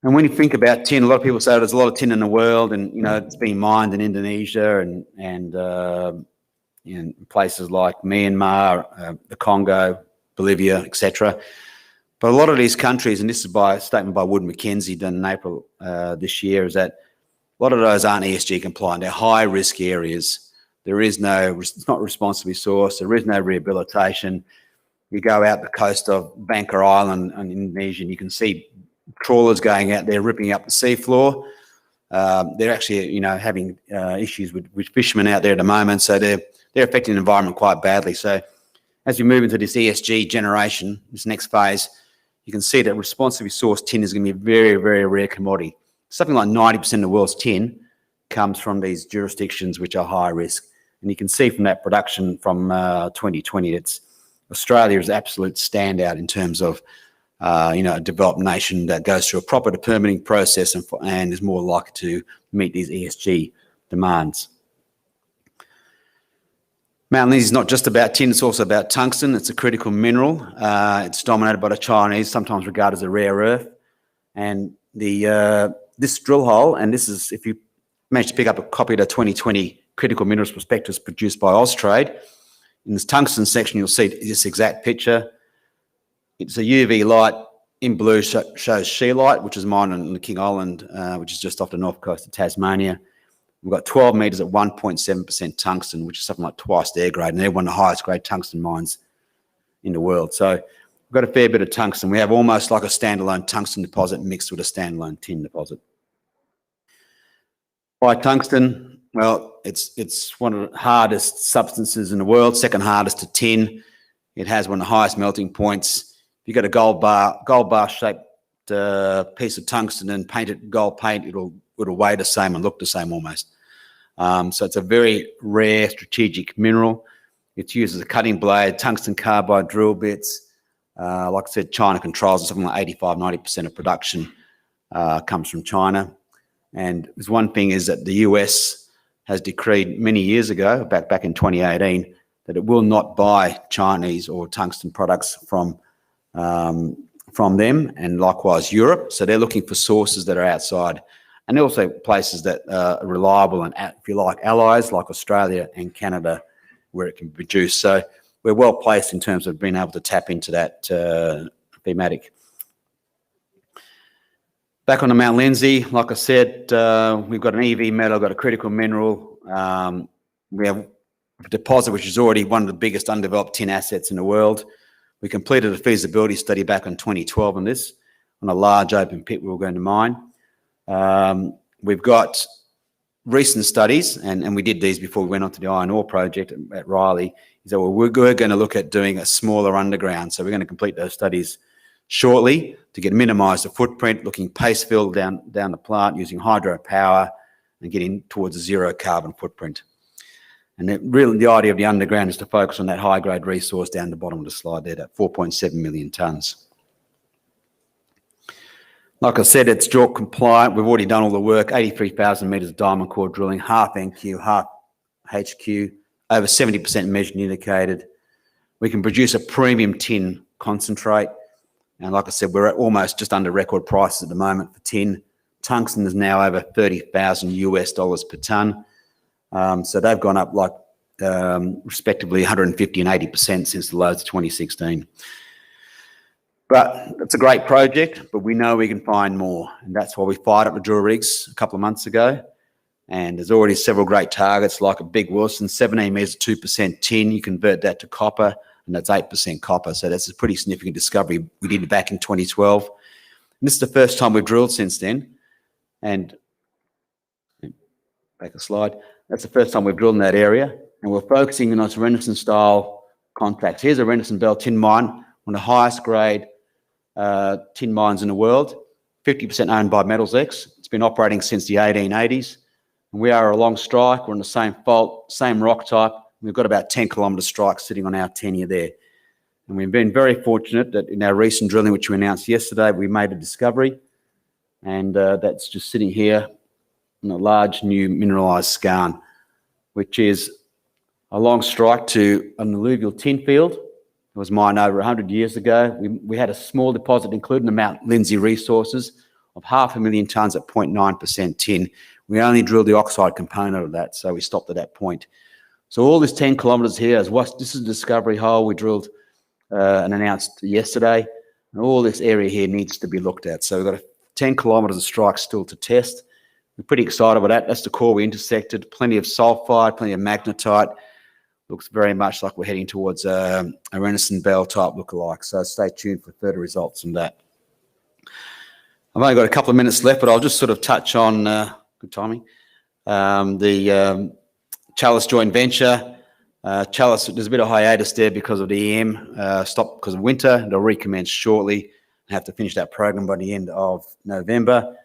And when you think about tin, a lot of people say there's a lot of tin in the world, and it's being mined in Indonesia and in places like Myanmar, the Congo, Bolivia, etc. But a lot of these countries, and this is by a statement by Wood Mackenzie done in April this year, is that a lot of those aren't ESG compliant. They're high risk areas. It's not responsibly sourced. There is no rehabilitation. You go out the coast of Bangka Island in Indonesia, and you can see trawlers going out there ripping up the seafloor. They're actually, having issues with fishermen out there at the moment, so they're affecting the environment quite badly. So as we move into this ESG generation, this next phase, you can see that responsibly sourced tin is going to be a very, very rare commodity. Something like 90% of the world's tin comes from these jurisdictions which are high risk. And you can see from that production from 2020, Australia is an absolute standout in terms of a developed nation that goes through a proper permitting process and is more likely to meet these ESG demands. Mount Lindesay is not just about tin, it's also about tungsten. It's a critical mineral. It's dominated by the Chinese, sometimes regarded as a rare earth. And this drill hole, and this is, if you manage to pick up a copy of the 2020 Critical Minerals Prospectus produced by Austrade, in this tungsten section, you'll see this exact picture. It's a UV light. In blue shows scheelite, which is mined on the King Island, which is just off the north coast of Tasmania. We've got 12 metres at 1.7% tungsten, which is something like twice their grade, and they're one of the highest grade tungsten mines in the world. So we've got a fair bit of tungsten. We have almost like a standalone tungsten deposit mixed with a standalone tin deposit. Why tungsten? Well, it's one of the hardest substances in the world, second hardest to tin. It has one of the highest melting points. If you've got a gold bar shaped piece of tungsten and paint it gold paint, it'll weigh the same and look the same almost. So it's a very rare strategic mineral. It's used as a cutting blade, tungsten carbide drill bits. Like I said, China controls something like 85–90% of production comes from China. And there's one thing is that the US has decreed many years ago, back in 2018, that it will not buy Chinese or tungsten products from them, and likewise Europe. So they're looking for sources that are outside, and also places that are reliable and, if you like, allies like Australia and Canada, where it can be produced. So we're well placed in terms of being able to tap into that thematic. Back on the Mount Lindesay, like I said, we've got an EV metal, got a critical mineral. We have a deposit which is already one of the biggest undeveloped tin assets in the world. We completed a feasibility study back in 2012 on this, on a large open pit we were going to mine. We've got recent studies, and we did these before we went on to the iron ore project at Riley, is that we're going to look at doing a smaller underground. So we're going to complete those studies shortly to minimise the footprint, looking paste fill down the plant using hydropower and getting towards a zero carbon footprint. And really the idea of the underground is to focus on that high grade resource down the bottom of the slide there, that 4.7 million tonnes. Like I said, it's JORC compliant. We've already done all the work, 83,000 metres of diamond core drilling, half NQ, half HQ, over 70% measured and indicated. We can produce a premium tin concentrate. And like I said, we're at almost just under record prices at the moment for tin. Tungsten is now over $30,000 per tonne. So they've gone up like respectively 150 and 80% since the lows of 2016. But it's a great project, but we know we can find more. And that's why we fired up the drill rigs a couple of months ago. And there's already several great targets like a Big Wilson, 17 metres, 2% tin. You convert that to copper, and that's 8% copper. So that's a pretty significant discovery. We did it back in 2012. And this is the first time we've drilled since then. And back a slide. That's the first time we've drilled in that area. And we're focusing on those Renaissance style contracts. Here's a Renaissance Bell tin mine, one of the highest grade tin mines in the world. 50% owned by Metals X. It's been operating since the 1880s. And we are along strike. We're on the same fault, same rock type. We've got about 10 kilometre strike sitting on our tenure there. And we've been very fortunate that in our recent drilling, which we announced yesterday, we made a discovery. And that's just sitting here in a large new mineralised skarn, which is a long strike to an alluvial tin field. It was mined over 100 years ago. We had a small deposit included in the Mount Lindsay resources of 500,000 tonnes at 0.9% tin. We only drilled the oxide component of that, so we stopped at that point. So all this 10 kilometres here, this is a discovery hole we drilled and announced yesterday. And all this area here needs to be looked at. So we've got 10 kilometres of strike still to test. We're pretty excited about that. That's the core we intersected. Plenty of sulfide, plenty of magnetite. Looks very much like we're heading towards a Renaissance Bell type lookalike. So stay tuned for further results on that. I've only got a couple of minutes left, but I'll just sort of touch on, good timing, the Chalice joint venture. Chalice, there's a bit of hiatus there because of the EM, stopped because of winter. They'll recommence shortly and have to finish that program by the end of November.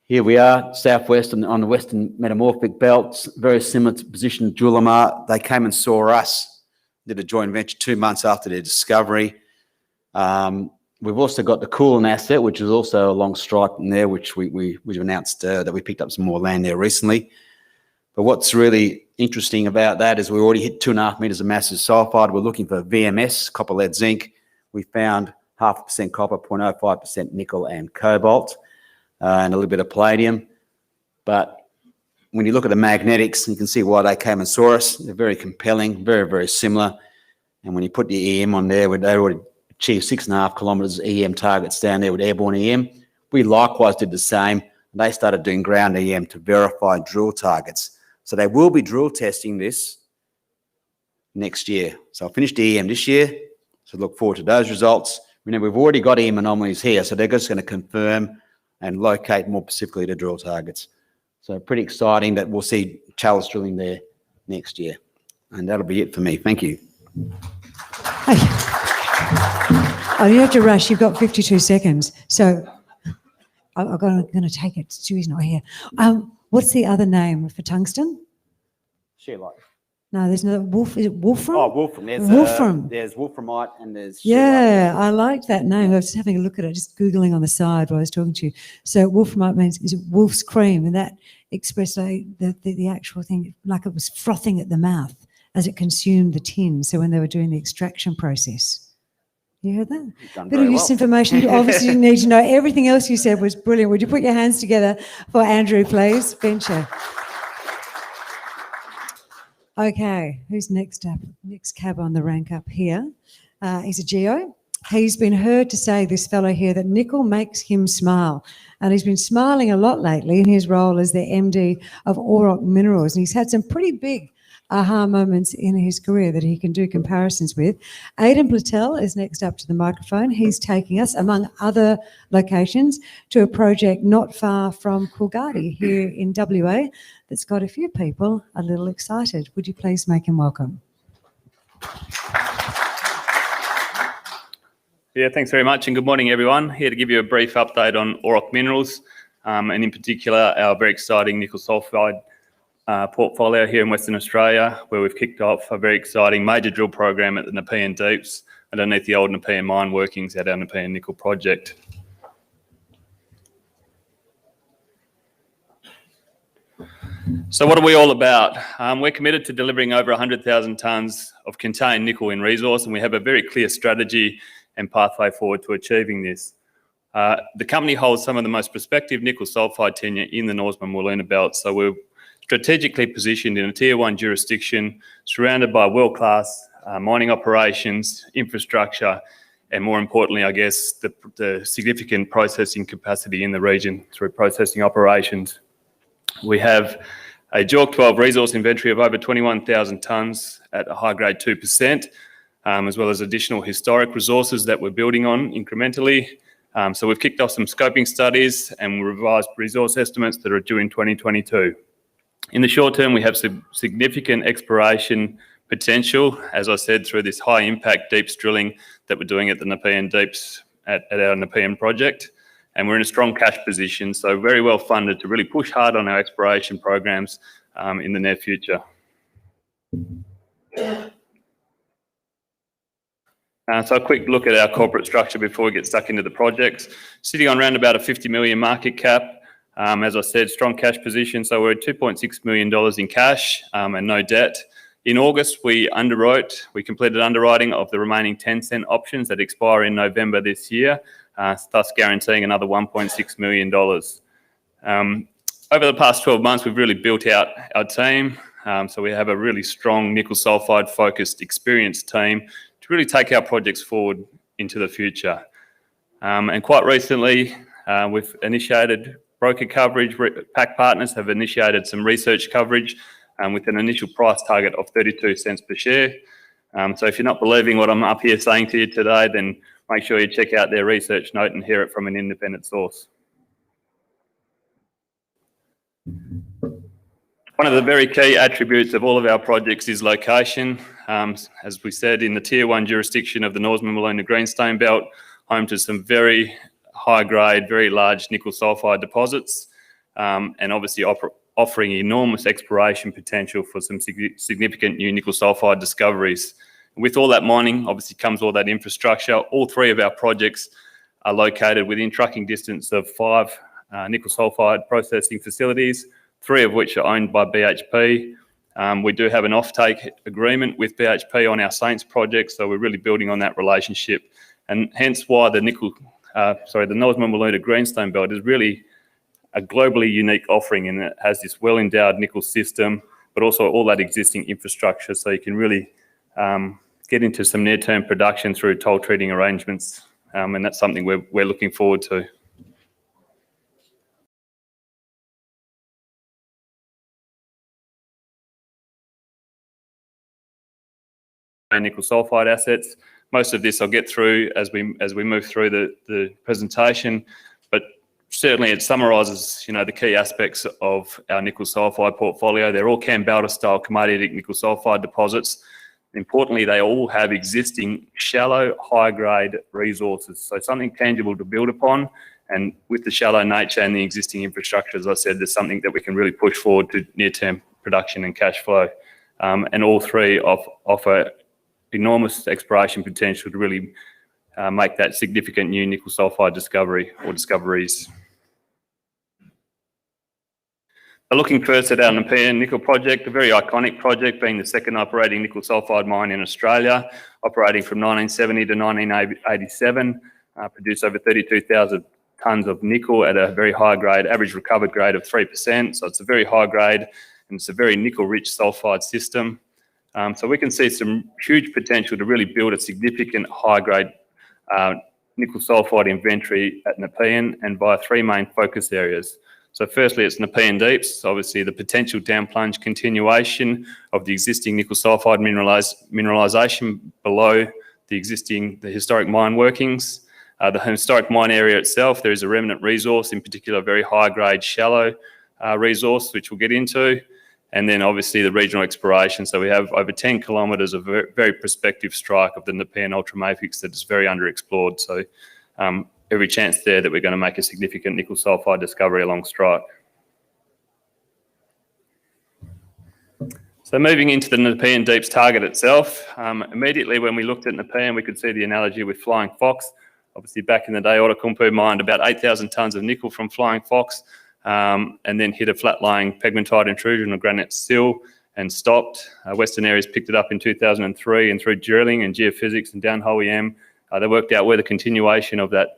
Here we are, southwest on the Western Metamorphic Belts, very similar to position to Julimar. They came and saw us, did a joint venture 2 months after their discovery. We've also got the Coolin asset, which is also a long strike in there, which we've announced that we picked up some more land there recently. But what's really interesting about that is we already hit 2.5 metres of massive sulfide. We're looking for VMS, copper, lead, zinc. We found 0.5% copper, 0.05% nickel and cobalt. And a little bit of palladium. But when you look at the magnetics, you can see why they came and saw us. They're very compelling, very, very similar. And when you put the EM on there, they already achieved 6.5 kilometres EM targets down there with airborne EM. We likewise did the same. And they started doing ground EM to verify drill targets. So they will be drill testing this next year. So I'll finish the EM this year. So look forward to those results. Remember, we've already got EM anomalies here, so they're just going to confirm and locate more specifically the drill targets. So pretty exciting that we'll see Chalice drilling there next year. And that'll be it for me. Thank you. Hey. Oh, you have to rush. You've got 52 seconds. So I'm going to take it. Stewie's not here. What's the other name for tungsten? Shearlight. No, there's no wolf. Is it wolfram? Oh, wolfram. There's wolframite and there's yeah, I liked that name. I was just having a look at it, just Googling on the side while I was talking to you. So wolframite means, is it wolf's cream? And that expressed the actual thing, like it was frothing at the mouth as it consumed the tin. So when they were doing the extraction process. You heard that? Bit of useful information. You obviously didn't need to know. Everything else you said was brilliant. Would you put your hands together for Andrew, please? Venture. Okay, who's next up? Next cab on the rank up here. He's a geo. He's been heard to say, this fellow here, that nickel makes him smile. And he's been smiling a lot lately in his role as the MD of Auroch Minerals. And he's had some pretty big aha moments in his career that he can do comparisons with. Aidan Platel is next up to the microphone. He's taking us, among other locations, to a project not far from Coolgardie here in WA that's got a few people a little excited. Would you please make him welcome? Yeah, thanks very much and good morning everyone. Here to give you a brief update on Auroch Minerals and in particular our very exciting nickel sulfide portfolio here in Western Australia, where we've kicked off a very exciting major drill program at the Nepean Deeps underneath the old Nepean mine workings at our Nepean Nickel project. So what are we all about? We're committed to delivering over 100,000 tonnes of contained nickel in resource, and we have a very clear strategy and pathway forward to achieving this. The company holds some of the most prospective nickel sulfide tenure in the Norseman Wiluna Belt, so we're strategically positioned in a Tier 1 jurisdiction, surrounded by world-class mining operations, infrastructure, and more importantly, I guess, the significant processing capacity in the region through processing operations. We have a JORC 12 resource inventory of over 21,000 tonnes at a high-grade 2%, as well as additional historic resources that we're building on incrementally. So we've kicked off some scoping studies and revised resource estimates that are due in 2022. In the short term, we have some significant exploration potential, as I said, through this high impact deeps drilling that we're doing at the Nepean Deeps at our Nepean project. and we're in a strong cash position, so very well funded to really push hard on our exploration programs in the near future. So a quick look at our corporate structure before we get stuck into the projects. Sitting on around about a 50 million market cap. As I said, strong cash position, so we're at $2.6 million in cash and no debt. In August, we completed underwriting of the remaining Tungsten options that expire in November this year, thus guaranteeing another $1.6 million. Over the past 12 months, we've really built out our team. So we have a really strong nickel sulfide focused, experienced team to really take our projects forward into the future. And quite recently, we've initiated broker coverage. PAC partners have initiated some research coverage with an initial price target of 32 cents per share. So if you're not believing what I'm up here saying to you today, then make sure you check out their research note and hear it from an independent source. One of the very key attributes of all of our projects is location. As we said, in the Tier 1 jurisdiction of the Norseman-Wiluna Greenstone Belt, home to some very high-grade, very large nickel sulfide deposits, and obviously offering enormous exploration potential for some significant new nickel sulfide discoveries. With all that mining, obviously comes all that infrastructure. All three of our projects are located within trucking distance of 5 nickel sulfide processing facilities, 3 of which are owned by BHP. We do have an offtake agreement with BHP on our Saints project, so we're really building on that relationship, and hence why the Norseman-Wiluna Greenstone Belt is really a globally unique offering, and it has this well-endowed nickel system, but also all that existing infrastructure, so you can really get into some near-term production through toll treating arrangements, and that's something we're looking forward to. Nickel sulfide assets. Most of this I'll get through as we move through the presentation, but certainly it summarises, the key aspects of our nickel sulfide portfolio. They're all Kambalda style komatitic nickel sulfide deposits. Importantly, they all have existing shallow, high-grade resources, so something tangible to build upon. And with the shallow nature and the existing infrastructure, as I said, there's something that we can really push forward to near-term production and cash flow. And all three offer enormous exploration potential to really make that significant new nickel sulfide discovery or discoveries. Looking first at our Nepean nickel project, a very iconic project, being the second operating nickel sulfide mine in Australia, operating from 1970 to 1987, produced over 32,000 tonnes of nickel at a very high grade, average recovered grade of 3%. So it's a very high grade, and it's a very nickel rich sulfide system. So we can see some huge potential to really build a significant high-grade nickel sulfide inventory at Nepean, and via 3 main focus areas. So firstly, it's Nepean Deeps, so obviously the potential down plunge continuation of the existing nickel sulfide mineralisation below the historic mine workings. The historic mine area itself, there is a Remnant Resource, in particular a very high-grade shallow resource, which we'll get into. And then obviously the regional exploration. So we have over 10 kilometres of very prospective strike of the Nepean ultramafics that is very underexplored. So every chance there that we're going to make a significant nickel sulfide discovery along strike. So moving into the Nepean Deeps target itself, immediately when we looked at Nepean, we could see the analogy with Flying Fox. Obviously back in the day, Outokumpu mined about 8,000 tonnes of nickel from Flying Fox, and then hit a flat-lying pegmatite intrusion or granite sill and stopped. Western Areas picked it up in 2003, and through drilling and geophysics and downhole EM, they worked out where the continuation of that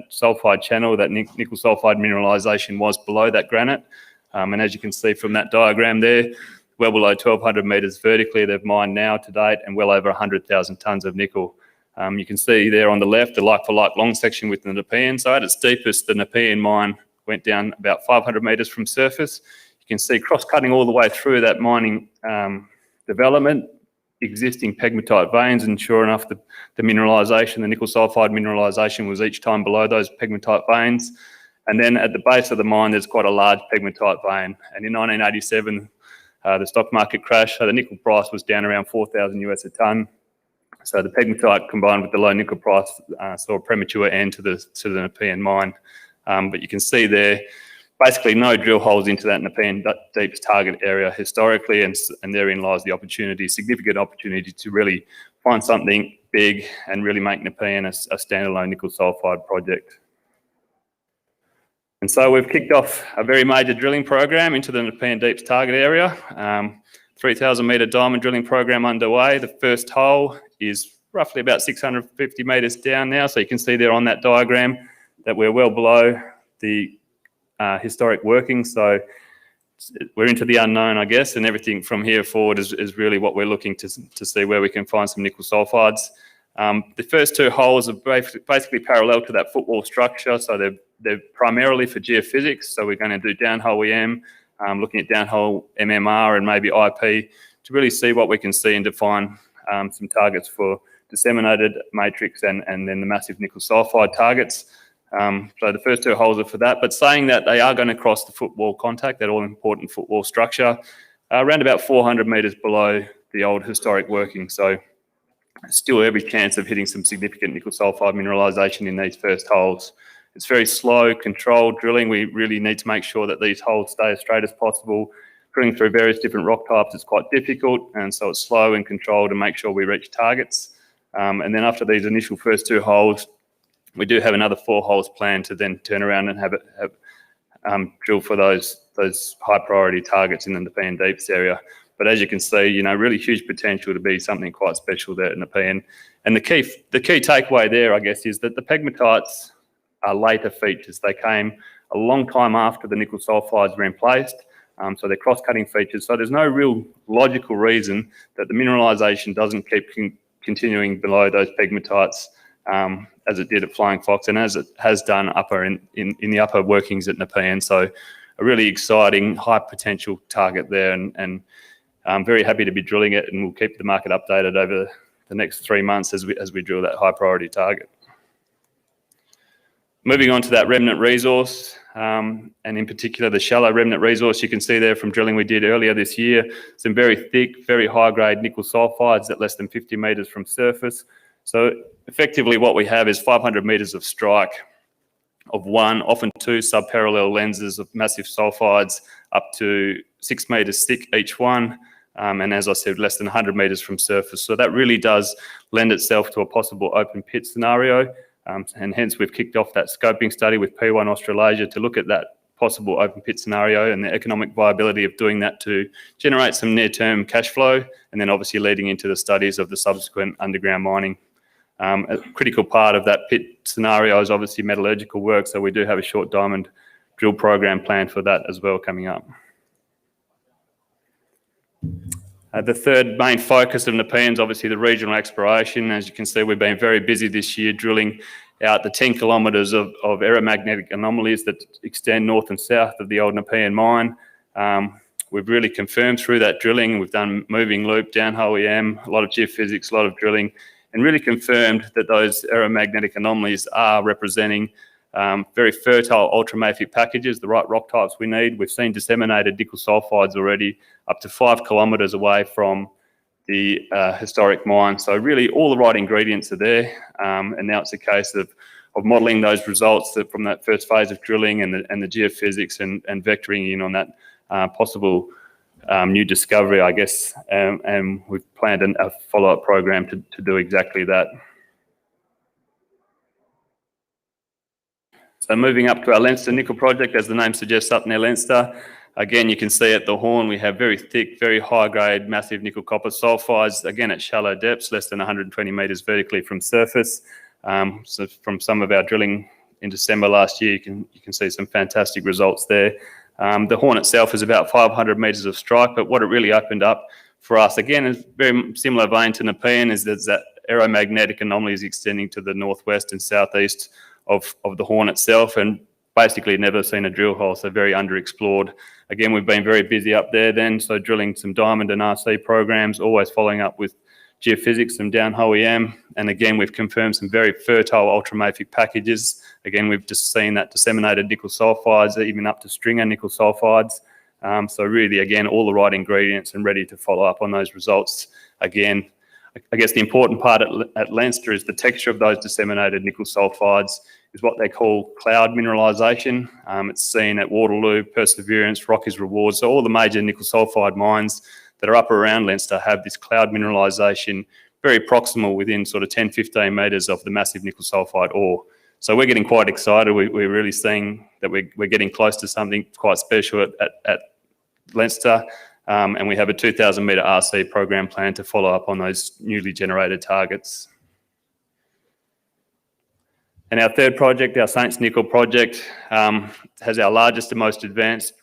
sulfide channel, that nickel sulfide mineralisation was below that granite. And as you can see from that diagram there, well below 1,200 metres vertically they've mined now to date, and well over 100,000 tonnes of nickel. You can see there on the left the like-for-like long section with the Nepean. So at its deepest, the Nepean mine went down about 500 metres from surface. You can see cross-cutting all the way through that mining development, existing pegmatite veins, and sure enough, the mineralisation, the nickel sulfide mineralisation was each time below those pegmatite veins. And then at the base of the mine, there's quite a large pegmatite vein. And in 1987, the stock market crashed, so the nickel price was down around 4,000 US a tonne. So the pegmatite combined with the low nickel price saw a premature end to the Nepean mine. But you can see there, basically no drill holes into that Nepean Deeps target area historically, and therein lies the opportunity, significant opportunity to really find something big and really make Nepean a standalone nickel sulfide project. And so we've kicked off a very major drilling program into the Nepean Deeps target area. 3,000 metre diamond drilling program underway. The first hole is roughly about 650 metres down now. So you can see there on that diagram that we're well below the historic workings. So we're into the unknown, I guess, and everything from here forward is really what we're looking to see where we can find some nickel sulfides. The first two holes are basically parallel to that footwall structure. So they're primarily for geophysics. So we're going to do downhole EM, looking at downhole MMR and maybe IP to really see what we can see and define some targets for disseminated matrix and then the massive nickel sulfide targets. So the first two holes are for that, but saying that they are going to cross the footwall contact, that all important footwall structure, around about 400 metres below the old historic working. So still every chance of hitting some significant nickel sulfide mineralisation in these first holes. It's very slow, controlled drilling. We really need to make sure that these holes stay as straight as possible. Drilling through various different rock types is quite difficult, and so it's slow and controlled and make sure we reach targets. And then after these initial first two holes, we do have another 4 holes planned to then turn around and have drill for those high priority targets in the Nepean Deeps area. But as you can see, you know, really huge potential to be something quite special there in Nepean. And the key takeaway there, I guess, is that the pegmatites are later features. They came a long time after the nickel sulfides were in place. So they're cross-cutting features. So there's no real logical reason that the mineralisation doesn't keep continuing below those pegmatites as it did at Flying Fox and as it has done upper in the upper workings at Nepean. So a really exciting, high potential target there, and I'm very happy to be drilling it, and we'll keep the market updated over the next 3 months as we drill that high priority target. Moving on to that remnant resource, and in particular the shallow remnant resource, you can see there from drilling we did earlier this year, some very thick, very high grade nickel sulfides at less than 50 metres from surface. So effectively what we have is 500 metres of strike of 1, often 2 subparallel lenses of massive sulfides up to 6 metres thick each one. And as I said, less than 100 metres from surface. So that really does lend itself to a possible open pit scenario. And hence we've kicked off that scoping study with P1 Australasia to look at that possible open pit scenario and the economic viability of doing that to generate some near-term cash flow, and then obviously leading into the studies of the subsequent underground mining. A critical part of that pit scenario is obviously metallurgical work, so we do have a short diamond drill program planned for that as well coming up. The third main focus of Nepean is obviously the regional exploration. As you can see, we've been very busy this year drilling out the 10 kilometres of aeromagnetic anomalies that extend north and south of the old Nepean mine. We've really confirmed through that drilling, we've done moving loop, downhole EM, a lot of geophysics, a lot of drilling, and really confirmed that those aeromagnetic anomalies are representing very fertile ultramafic packages, the right rock types we need. We've seen disseminated nickel sulfides already up to 5 kilometres away from the historic mine. So really all the right ingredients are there, and now it's a case of modelling those results from that first phase of drilling and the geophysics and vectoring in on that possible new discovery, I guess, and we've planned a follow-up program to do exactly that. So moving up to our Leinster nickel project, as the name suggests, up near Leinster. Again, you can see at the horn, we have very thick, very high grade, massive nickel copper sulfides, again at shallow depths, less than 120 metres vertically from surface. So from some of our drilling in December last year, you can see some fantastic results there. The horn itself is about 500 metres of strike, but what it really opened up for us, again, is very similar vein to Nepean, is that aeromagnetic anomalies extending to the northwest and southeast of the horn itself, and basically never seen a drill hole, so very underexplored. Again, we've been very busy up there then, so drilling some diamond and RC programs, always following up with geophysics and downhole EM. And again, we've confirmed some very fertile ultramafic packages. Again, we've just seen that disseminated nickel sulfides, even up to stringer nickel sulfides. So really, again, all the right ingredients and ready to follow up on those results. Again, I guess the important part at Leinster is the texture of those disseminated nickel sulfides. is what they call cloud mineralisation. It's seen at Waterloo, Perseverance, Rockies Rewards. So all the major nickel sulfide mines that are up around Leinster have this cloud mineralisation very proximal within sort of 10, 15 metres of the massive nickel sulfide ore. So we're getting quite excited. We're really seeing that we're getting close to something quite special at Leinster. And we have a 2,000 metre RC program plan to follow up on those newly generated targets. And our third project, our Saints Nickel project, has our largest and most advanced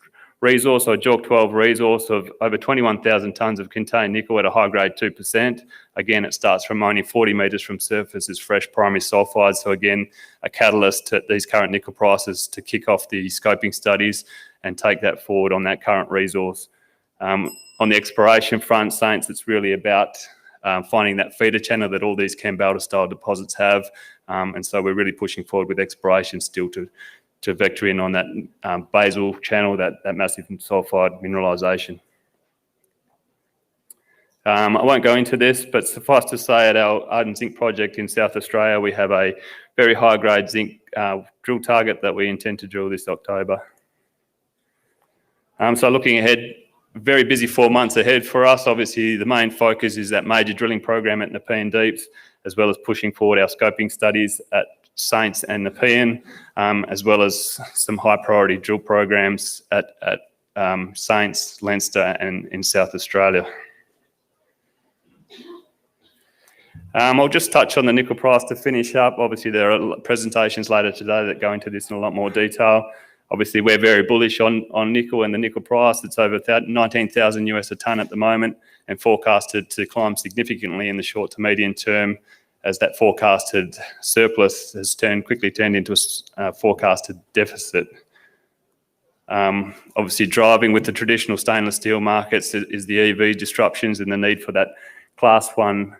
resource, or JORC 12 resource, of over 21,000 tonnes of contained nickel at a high grade 2%. Again, it starts from only 40 metres from surface as fresh primary sulfide. So again, a catalyst to these current nickel prices to kick off the scoping studies and take that forward on that current resource. On the exploration front, Saints, it's really about finding that feeder channel that all these Kambalda style deposits have. And so we're really pushing forward with exploration still to vector in on that basal channel, that massive sulfide mineralisation. I won't go into this, but suffice to say at our Arden Zinc project in South Australia, we have a very high grade zinc drill target that we intend to drill this October. So looking ahead, very busy 4 months ahead for us. Obviously, the main focus is that major drilling program at Nepean Deeps, as well as pushing forward our scoping studies at Saints and Nepean, as well as some high priority drill programs at Saints, Leinster and in South Australia. I'll just touch on the nickel price to finish up. Obviously, there are presentations later today that go into this in a lot more detail. Obviously, we're very bullish on nickel and the nickel price. It's over 19,000 US a tonne at the moment and forecasted to climb significantly in the short to medium term as that forecasted surplus has quickly turned into a forecasted deficit. Obviously, driving with the traditional stainless steel markets is the EV disruptions and the need for that class 1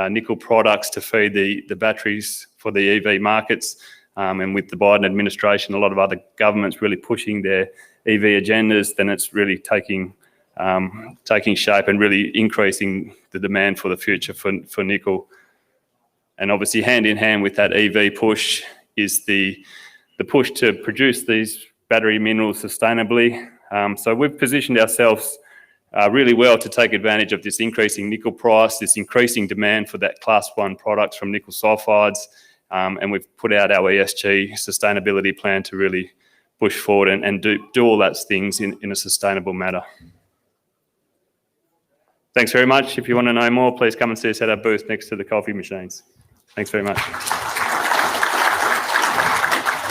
nickel products to feed the batteries for the EV markets. And with the Biden administration, a lot of other governments really pushing their EV agendas, then it's really taking shape and really increasing the demand for the future for nickel. And obviously, hand in hand with that EV push is the push to produce these battery minerals sustainably. So we've positioned ourselves really well to take advantage of this increasing nickel price, this increasing demand for that class 1 products from nickel sulfides. And we've put out our ESG sustainability plan to really push forward and do all those things in a sustainable manner. Thanks very much. If you want to know more, please come and see us at our booth next to the coffee machines. Thanks very much.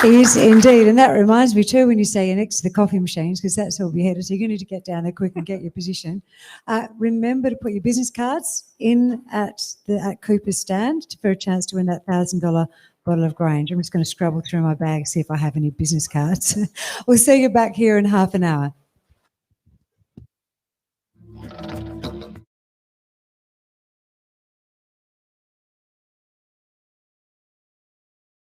Is indeed, and that reminds me too when you say you're next to the coffee machines, because that's where we're headed, so you're going to need to get down there quick and get your position. Remember to put your business cards in at Cooper's stand for a chance to win that $1,000 bottle of Grange. I'm just going to scrabble through my bag, see if I have any business cards. We'll see you back here in half an hour.